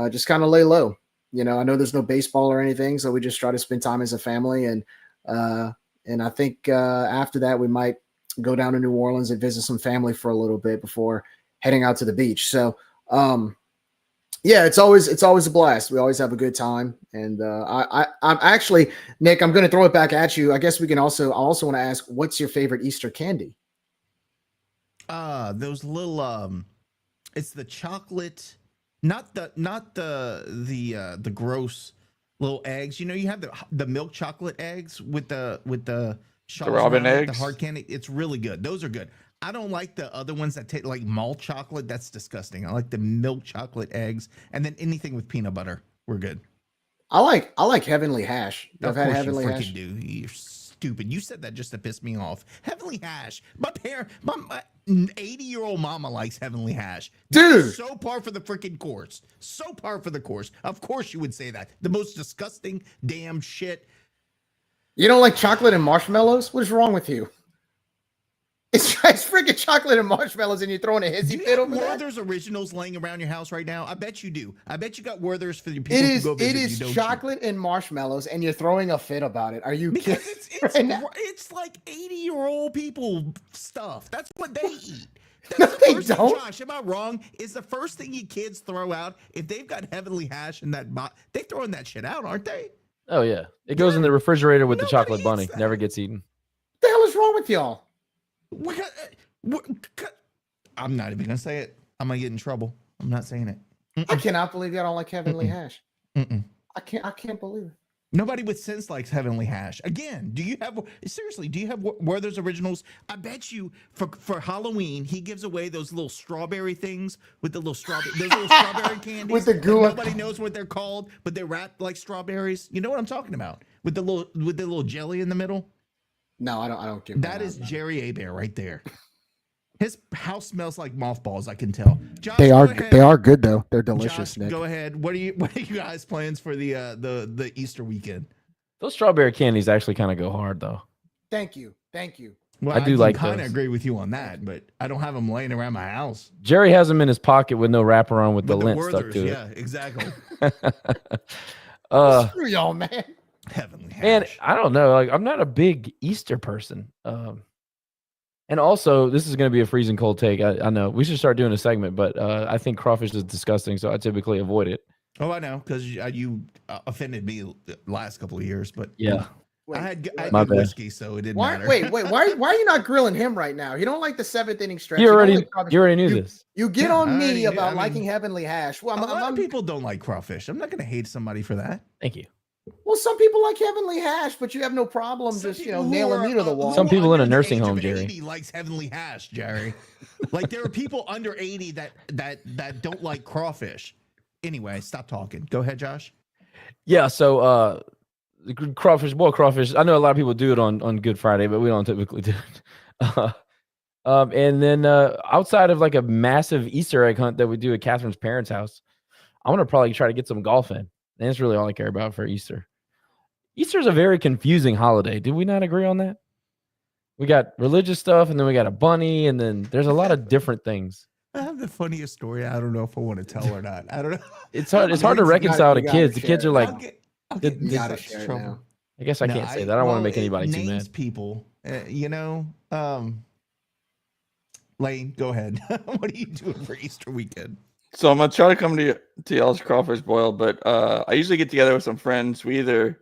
just kind of lay low. I know there's no baseball or anything, so we just try to spend time as a family. And I think after that, we might go down to New Orleans and visit some family for a little bit before heading out to the beach. So, it's always a blast. We always have a good time. And I'm actually, Nick, I'm going to throw it back at you. I guess I also want to ask, what's your favorite Easter candy? Those little, it's the chocolate, not the gross little eggs. You have the milk chocolate eggs with the Robin eggs, the hard candy. It's really good. Those are good. I don't like the other ones that taste like malt chocolate. That's disgusting. I like the milk chocolate eggs, and then anything with peanut butter. We're good. I like Heavenly Hash. I've had Heavenly Hash. You're stupid. You said that just to piss me off. Heavenly Hash. My 80-year-old mama likes Heavenly Hash. Dude. So par for the freaking course. So par for the course. Of course you would say that. The most disgusting damn shit. You don't like chocolate and marshmallows? What is wrong with you? It's freaking chocolate and marshmallows, and you're throwing a hissy fit over there. Werther's Originals laying around your house right now? I bet you do. I bet you got Werther's for your people who go visit. It is chocolate and marshmallows, and you're throwing a fit about it. Are you kidding? It's like 80-year-old people stuff. That's what they eat. No, they don't. Josh, am I wrong? Is the first thing you kids throw out, if they've got Heavenly Hash in that box, they throwing that shit out, aren't they? Oh, yeah. It goes in the refrigerator with the chocolate bunny. Never gets eaten. What the hell is wrong with y'all? I'm not even gonna say it. I'm gonna get in trouble. I'm not saying it. I cannot believe y'all don't like Heavenly Hash. I can't believe it. Nobody with sense likes Heavenly Hash. Again, do you have Werther's Originals? I bet you for Halloween he gives away those little strawberry things with the little strawberry candies with the goo. Nobody knows what they're called, but they're wrapped like strawberries. You know what I'm talking about? With the little jelly in the middle. No, I don't get that. Is Jerry Abear right there. His house smells like mothballs, I can tell. Josh, they are good though. They're delicious. Josh, Nick. Go ahead. What are you guys' plans for the Easter weekend? Those strawberry candies actually kind of go hard though. Thank you. Well, I do like kind of those. agree with you on that, but I don't have them laying around my house. Jerry has them in his pocket with no wraparound with the lint stuck Werthers, to it. yeah, exactly. Screw y'all, man. Heavenly hash. And I don't know, like I'm not a big Easter person. And also, this is going to be a freezing cold take. I know we should start doing a segment, but I think crawfish is disgusting, so I typically avoid it. Oh, I know, because you offended me the last couple of years, but Yeah. I had My good bad. whiskey, so it didn't Why, matter. wait, why are you not grilling him right now? You don't like the 7th inning stretch. You don't already like crawfish. you already knew this. You get Yeah, on I already me knew. about I mean, liking Heavenly Hash. Well, A lot of people don't like crawfish. I'm not going to hate somebody for that. Thank you. well, some people like Heavenly Hash, but you have no problem just nailing me to the wall. Some people in a Under the nursing age home, of Jerry. 80 likes Heavenly Hash, Jerry. Like there are people under 80 that don't like crawfish. Anyway, stop talking. Go ahead, Josh. Yeah, so the crawfish. I know a lot of people do it on Good Friday, but we don't typically do it. And then outside of like a massive Easter egg hunt that we do at Catherine's parents' house, I want to probably try to get some golf in. And that's really all I care about for Easter. Easter is a very confusing holiday. Did we not agree on that? We got religious stuff, and then we got a bunny, and then there's a lot of different things. I have the funniest story. I don't know if I want to tell or not. I don't know. It's hard. It's hard to reconcile to you kids. gotta The kids share are it. like, I'll get You gotta such share it trouble. now. I guess I can't say that. I don't want to make anybody too names mad. people, Lane, go ahead. What are you doing for Easter weekend? So I'm gonna try to come to y'all's crawfish boil, but I usually get together with some friends. We either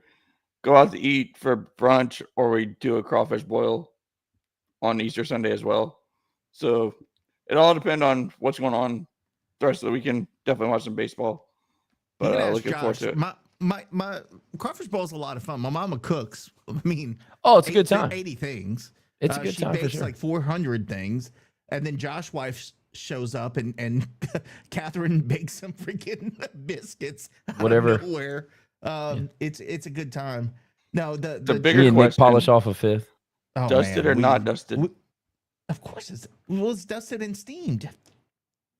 go out to eat for brunch or we do a crawfish boil on Easter Sunday as well. So it all depends on what's going on the rest of the weekend. Definitely watch some baseball, You can but ask looking forward to it. My crawfish bowl is a lot of fun. My mama cooks. I mean, Oh, it's a good time. 80 things. It's a good she time for bakes sure. like 400 things, and then Josh's wife shows up and Catherine bakes some freaking biscuits. Out Whatever. Of nowhere. It's a good time. No, the bigger Me and Nick question. polish off a fifth. oh, Dusted man, or not dusted? of course, it's dusted and steamed.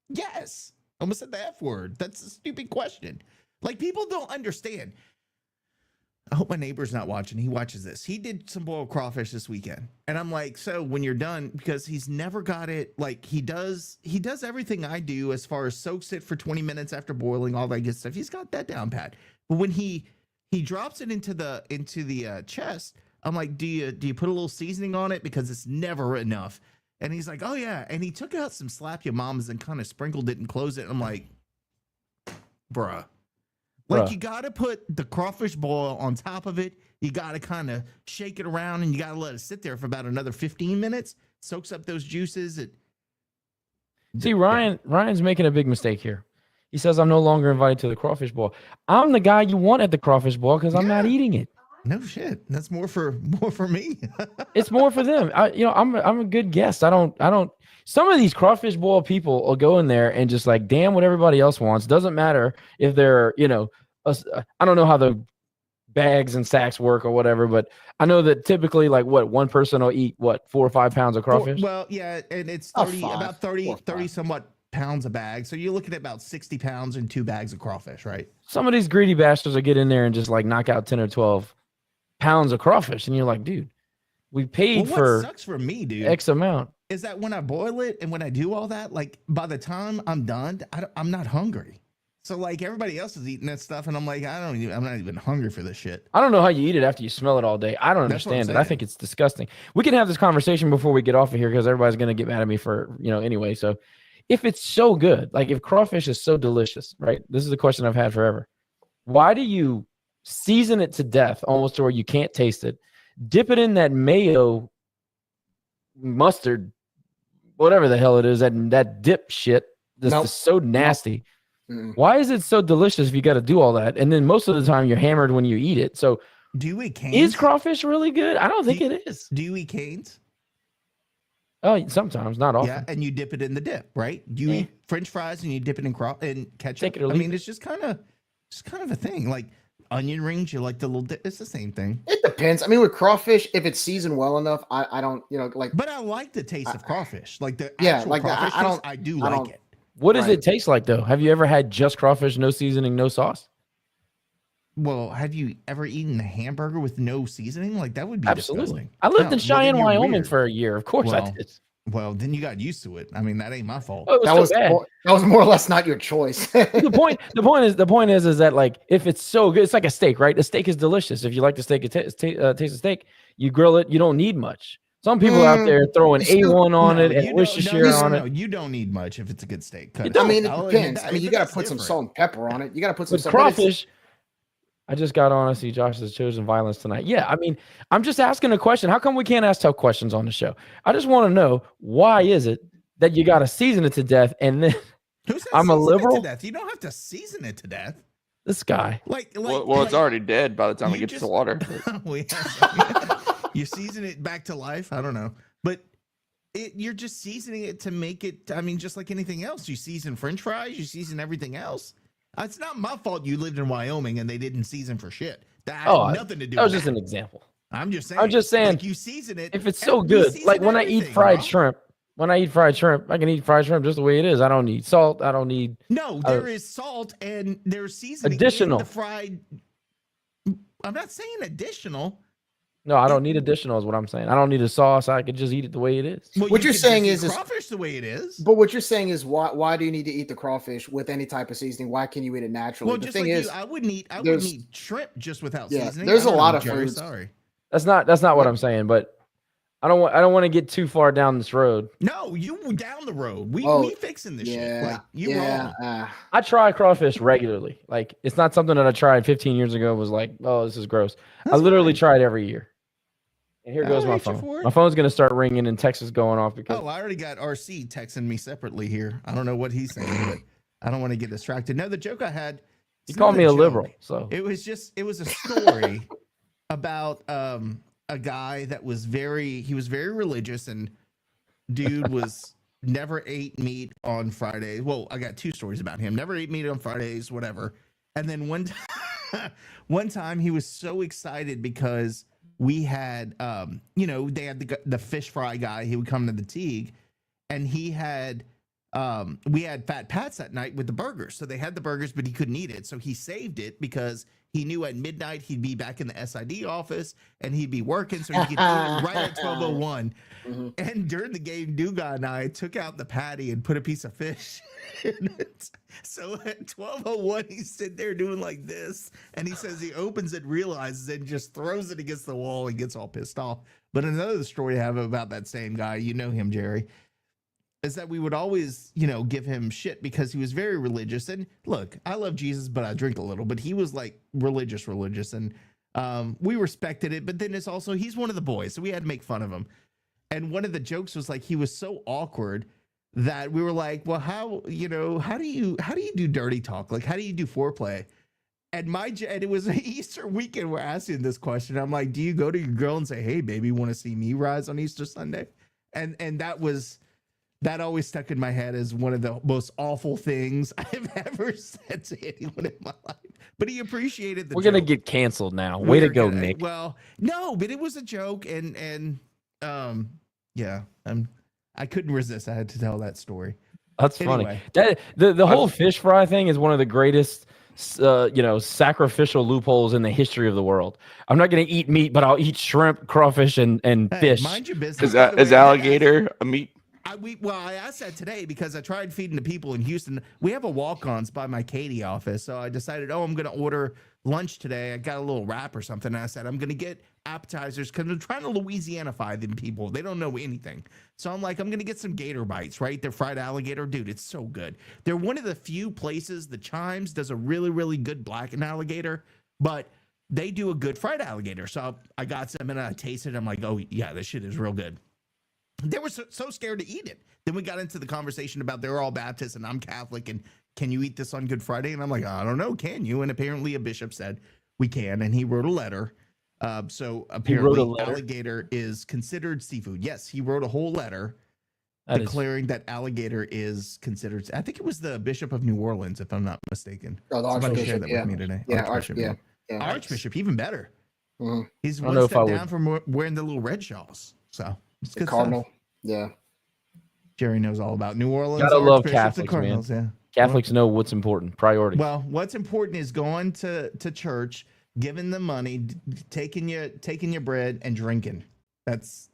Yes, I almost said the F word. That's a stupid question. Like people don't understand. I hope my neighbor's not watching. He watches this. He did some boiled crawfish this weekend. And I'm like, so when you're done, because he's never got it, like he does everything I do as far as soaks it for 20 minutes after boiling, all that good stuff. He's got that down pat. But when he drops it into the chest, I'm like, do you put a little seasoning on it? Because it's never enough. And he's like, oh yeah. And he took out some slap your moms and kind of sprinkled it and closed it. I'm like, bruh. Like you got to put the crawfish boil on top of it. You got to kind of shake it around and you got to let it sit there for about another 15 minutes. Soaks up those juices. See, Ryan's making a big mistake here. He says, I'm no longer invited to the crawfish boil. I'm the guy you want at the crawfish boil because I'm not eating it. No shit. That's more for me. It's more for them. I'm a good guest. I don't. Some of these crawfish boil people will go in there and just like, damn what everybody else wants. Doesn't matter if they're, I don't know how the bags and sacks work or whatever, but I know that typically like one person will eat 4 or 5 pounds of crawfish. Well, yeah. And it's 30 somewhat pounds a bag. So you're looking at about 60 pounds and 2 bags of crawfish, right? Some of these greedy bastards will get in there and just like knock out 10 or 12 pounds of crawfish. And you're like, dude, we paid for what sucks for me, dude, X amount. Is that when I boil it and when I do all that, like by the time I'm done, I'm not hungry. So like everybody else is eating that stuff, and I'm like, I'm not even hungry for this shit. I don't know how you eat it after you smell it all day. I don't That's what I'm understand it. I saying. think it's disgusting. We can have this conversation before we get off of here because everybody's going to get mad at me for, anyway. So if it's so good, like if crawfish is so delicious, right? This is a question I've had forever. Why do you season it to death almost to where you can't taste it? Dip it in that mayo, mustard, whatever the hell it is, that dip shit. This is so nasty. Why is it so delicious if you got to do all that? And then most of the time you're hammered when you eat it. So do you eat canes? Is crawfish really good? I don't think it is. Do you eat canes? Oh, sometimes, not often. Yeah, and you dip it in the dip, right? You eat French fries and you dip it in ketchup. Take it or I leave mean, it's just kind of a thing. Like onion rings, you like the little dip. It's the same thing. It depends. I mean, with crawfish, if it's seasoned well enough, I don't, But I like the taste of crawfish. Like the Yeah, like crawfish I don't. taste, I do like it. What does it taste like though? Have you ever had just crawfish, no seasoning, no sauce? Well, have you ever eaten a hamburger with no seasoning? Like that would be Absolutely. disgusting. I lived No, in Cheyenne, well, then you're Wyoming weird. for a year. Of course I Well, did. Well, then you got used to it. I mean, that ain't my fault. Oh, it was That so was bad. that was more or less not your choice. the point is that like if it's so good, it's like a steak, right? A steak is delicious. If you like the steak, taste of steak, you grill it. You don't need much. Some people out there throwing A1 on it and Worcestershire on it. You don't need much if it's a good steak. I mean, it depends. I mean, you got to put some salt and pepper on it. You got to put some With crawfish. I just got on to see Josh has chosen violence tonight. Yeah, I mean, I'm just asking a question. How come we can't ask tough questions on the show? I just want to know, why is it that you got to season it to death and then I'm a liberal? To death? You don't have to season it to death. This guy. Well, it's already dead by the time it gets to the water. You season it back to life. I don't know, but you're just seasoning it to make it. I mean, just like anything else, you season French fries, you season everything else. It's not my fault you lived in Wyoming and they didn't season for shit. That had nothing to do. That was with just an example. I'm just saying. Like you season it if it's so good. Like when I eat fried shrimp. When I eat fried shrimp, I can eat fried shrimp just the way it is. I don't need salt. I don't need. No, there is salt and there's seasoning. Additional. In the fried. I'm not saying additional. No, I don't need additional is what I'm saying. I don't need a sauce. I could just eat it the way it is. Well, what you're saying is crawfish the way it is. But what you're saying is why do you need to eat the crawfish with any type of seasoning? Why can you eat it naturally? Well, the just thing like is, I wouldn't eat shrimp just without seasoning. There's a lot of foods. Sorry. That's not what I'm saying, but I don't want to get too far down this road. No, you down the road. We fixing this shit. Like, you wrong. I try crawfish regularly. Like it's not something that I tried 15 years ago. Was like, oh, this is gross. I literally try it every year. And here goes my phone. My phone's gonna start ringing and text is going off because. Oh, I already got RC texting me separately here. I don't know what he's saying, but I don't want to get distracted. No, the joke I had. You called me a liberal, so it was a story about a guy that was very religious, and dude was never ate meat on Fridays. Well, I got two stories about him. Never ate meat on Fridays, whatever. And then one time he was so excited because we had they had the fish fry guy. He would come to the Teague, and he had we had Fat Pats that night with the burgers. So they had the burgers, but he couldn't eat it. So he saved it because he knew at midnight he'd be back in the SID office and he'd be working. So he could eat it right at 12:01. Mm-hmm. And during the game, Duga and I took out the patty and put a piece of fish in it. So at 12:01, he's sitting there doing like this. And he says he opens it, realizes it, and just throws it against the wall and gets all pissed off. But another story I have about that same guy, you know him, Jerry, is that we would always, give him shit because he was very religious. And look, I love Jesus, but I drink a little. But he was like religious. And we respected it. But then it's also, he's one of the boys. So we had to make fun of him. And one of the jokes was like, he was so awkward that we were like, well, how do you do dirty talk? Like, how do you do foreplay? And it was an Easter weekend. We're asking this question. I'm like, do you go to your girl and say, hey, baby, want to see me rise on Easter Sunday? And that always stuck in my head as one of the most awful things I've ever said to anyone in my life. But he appreciated the We're joke. going to get canceled now. Way to go, Nick. Well, no, but it was a joke. And I couldn't resist. I had to tell that story. That's Anyway. funny. The whole fish fry thing is one of the greatest sacrificial loopholes in the history of the world. I'm not going to eat meat, but I'll eat shrimp, crawfish, and fish. Mind your business. Is alligator a meat? I asked that today because I tried feeding the people in Houston. We have a walk-ons by my Katy office, so I decided, I'm going to order lunch today. I got a little wrap or something, and I said, I'm going to get appetizers because I'm trying to Louisianify them people. They don't know anything. So I'm like, I'm going to get some gator bites, right? They're fried alligator. Dude, it's so good. They're one of the few places, the Chimes does a really, really good blackened alligator, but they do a good fried alligator. So I got some, and I tasted it. I'm like, oh, yeah, this shit is real good. They were so scared to eat it. Then we got into the conversation about they're all Baptist and I'm Catholic and can you eat this on Good Friday? And I'm like, I don't know. Can you? And apparently a bishop said we can. And he wrote a letter. So apparently alligator is considered seafood. Yes, he wrote a whole letter declaring that alligator is considered. I think it was the Bishop of New Orleans, if I'm not mistaken. Oh, the Somebody Archbishop, shared that with me today. Yeah, Archbishop. yeah. Archbishop, even better. Mm-hmm. He's one step down from wearing the little red shawls. So it's the good Cardinal. stuff. Yeah. Jerry knows all about New Orleans. Gotta love Catholics, man. Yeah. Catholics know what's important. Priority. Well, what's important is going to church, giving them money, taking your bread and drinking. That's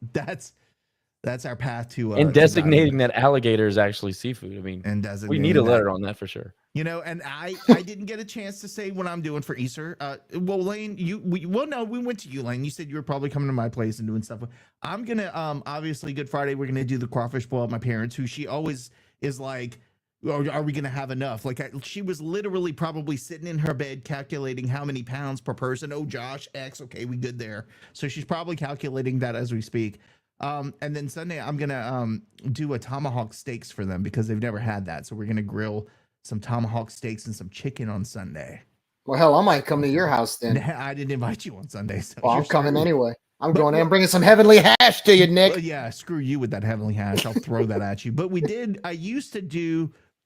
our path to and designating that alligator is actually seafood. I mean, and we need a letter on that for sure. You know, and I didn't get a chance to say what I'm doing for Easter. Well, Lane, we went to you, Lane. You said you were probably coming to my place and doing stuff. I'm gonna obviously Good Friday we're gonna do the crawfish boil at my parents, who she always is like, are we gonna have enough? Like she was literally probably sitting in her bed calculating how many pounds per person. Oh, Josh, X. Okay, we good there. So she's probably calculating that as we speak. And then Sunday I'm gonna do a tomahawk steaks for them because they've never had that. So we're gonna grill some tomahawk steaks and some chicken on Sunday. Well, hell, I might come to your house then. I didn't invite you on Sunday. So well, I'm coming anyway. I'm going in and bringing some heavenly hash to you, Nick. Well, yeah, screw you with that heavenly hash. I'll throw that at you. But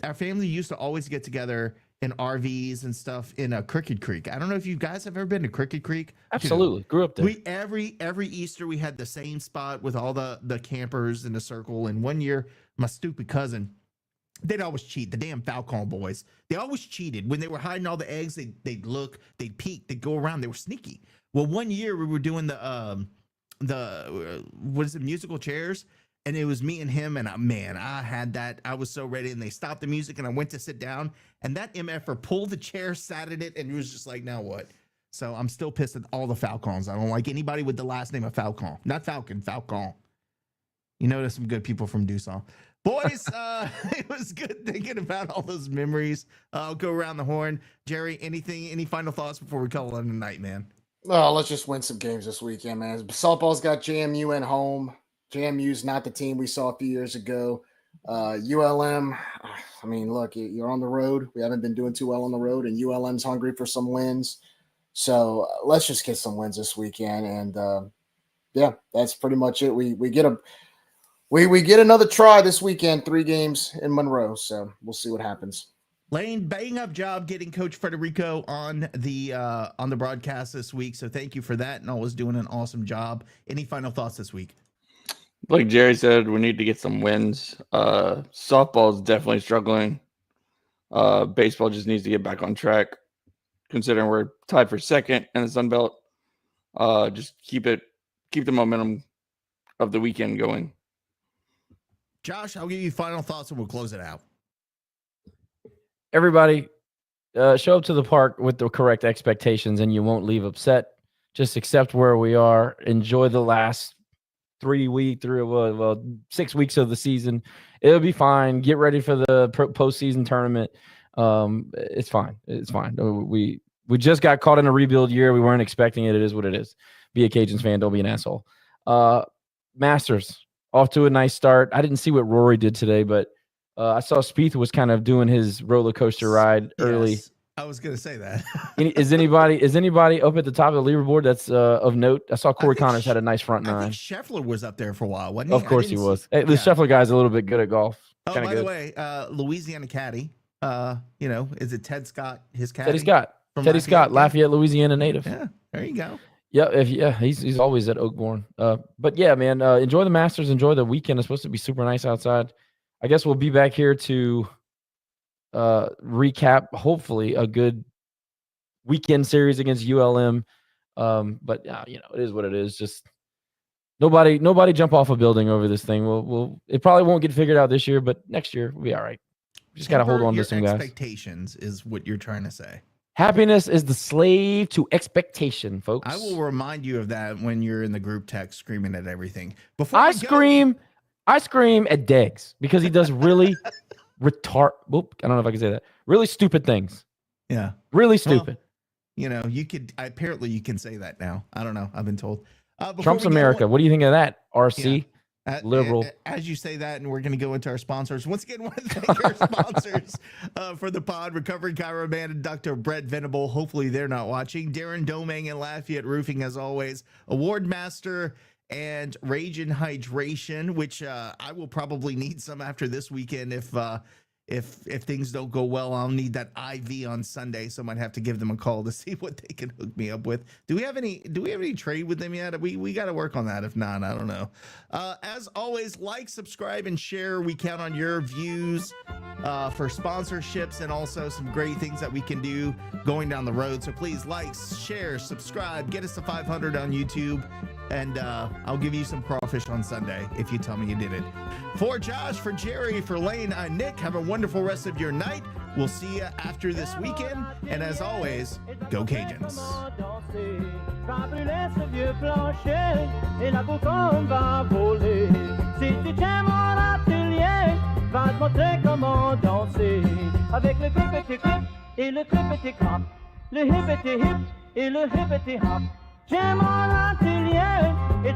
our family used to always get together in RVs and stuff in a Crooked Creek. I don't know if you guys have ever been to Crooked Creek. Absolutely. Grew up there. We every Easter we had the same spot with all the campers in a circle. And one year, my stupid cousin, they'd always cheat. The damn Falcon boys. They always cheated. When they were hiding all the eggs, they'd look, they'd peek, they'd go around. They were sneaky. Well, one year we were doing the musical chairs, and it was me and him, and I had that. I was so ready, and they stopped the music, and I went to sit down, and that MFer pulled the chair, sat in it, and it was just like, now what? So I'm still pissed at all the Falcons. I don't like anybody with the last name of Falcon. Not Falcon, Falcon. You know, there's some good people from Dusau. Boys, it was good thinking about all those memories. I'll go around the horn. Jerry, any final thoughts before we call it a night, man? Oh, let's just win some games this weekend, man. Softball's got JMU at home. JMU's not the team we saw a few years ago. ULM, I mean, look, you're on the road. We haven't been doing too well on the road, and ULM's hungry for some wins. So let's just get some wins this weekend. And, yeah, that's pretty much it. We get another try this weekend, 3 games in Monroe. So we'll see what happens. Lane, bang up job getting Coach Federico on the broadcast this week. So thank you for that, and always doing an awesome job. Any final thoughts this week? Like Jerry said, we need to get some wins. Softball is definitely struggling. Baseball just needs to get back on track, considering we're tied for second in the SunBelt. Just keep the momentum of the weekend going. Josh, I'll give you final thoughts and we'll close it out. Everybody, show up to the park with the correct expectations and you won't leave upset. Just accept where we are. Enjoy the last 6 weeks of the season. It'll be fine. Get ready for the postseason tournament. It's fine. It's fine. We just got caught in a rebuild year. We weren't expecting it. It is what it is. Be a Cajuns fan. Don't be an asshole. Masters. Off to a nice start. I didn't see what Rory did today, but I saw Spieth was kind of doing his roller coaster ride early. Yes, I was going to say that. Is anybody up at the top of the leaderboard that's of note? I saw Corey Connors had a nice front nine. I think Scheffler was up there for a while, wasn't he? Of course he was. Hey, the Scheffler guy's a little bit good at golf. Oh, by the way, Louisiana caddy. Is it Ted Scott? His caddy. Teddy Scott, Lafayette, Louisiana native. Yeah, there you go. He's always at Oakbourne. But yeah, man, enjoy the Masters, enjoy the weekend. It's supposed to be super nice outside. I guess we'll be back here to recap, hopefully, a good weekend series against ULM. But it is what it is. Just nobody jump off a building over this thing. It probably won't get figured out this year, but next year we'll be all right. Just got to hold on to some guys. Expectations is what you're trying to say. Happiness is the slave to expectation, folks. I will remind you of that when you're in the group text screaming at everything. I scream at Deggs because he does really I don't know if I can say that. Really stupid things. Yeah. Really stupid. Well, you can say that now. I don't know. I've been told. Trump's America. What do you think of that, RC? Yeah. Liberal. As you say that, and we're going to go into our sponsors. Once again, I want to thank our sponsors for the pod, Recovery Chiro Man and Dr. Brett Venable. Hopefully they're not watching. Darren Domang and Lafayette Roofing, as always. Award Master and Rage and Hydration, which I will probably need some after this weekend if if things don't go well, I'll need that IV on Sunday, so I might have to give them a call to see what they can hook me up with. Do we have any trade with them yet? We got to work on that. If not, I don't know. As always, like, subscribe, and share. We count on your views for sponsorships and also some great things that we can do going down the road. So please like, share, subscribe, get us to 500 on YouTube, and I'll give you some crawfish on Sunday if you tell me you did it. For Josh, for Jerry, for Lane, I'm Nick. Have a wonderful rest of your night. We'll see you after this weekend. And as always, go Cajuns. Va brûler ce vieux plancher et la cocotte va voler. Si tu tiens mon atelier, va te montrer comment danser. Avec le clip et le clip clop, le hippity hip et le hippity hop. Tiens mon atelier et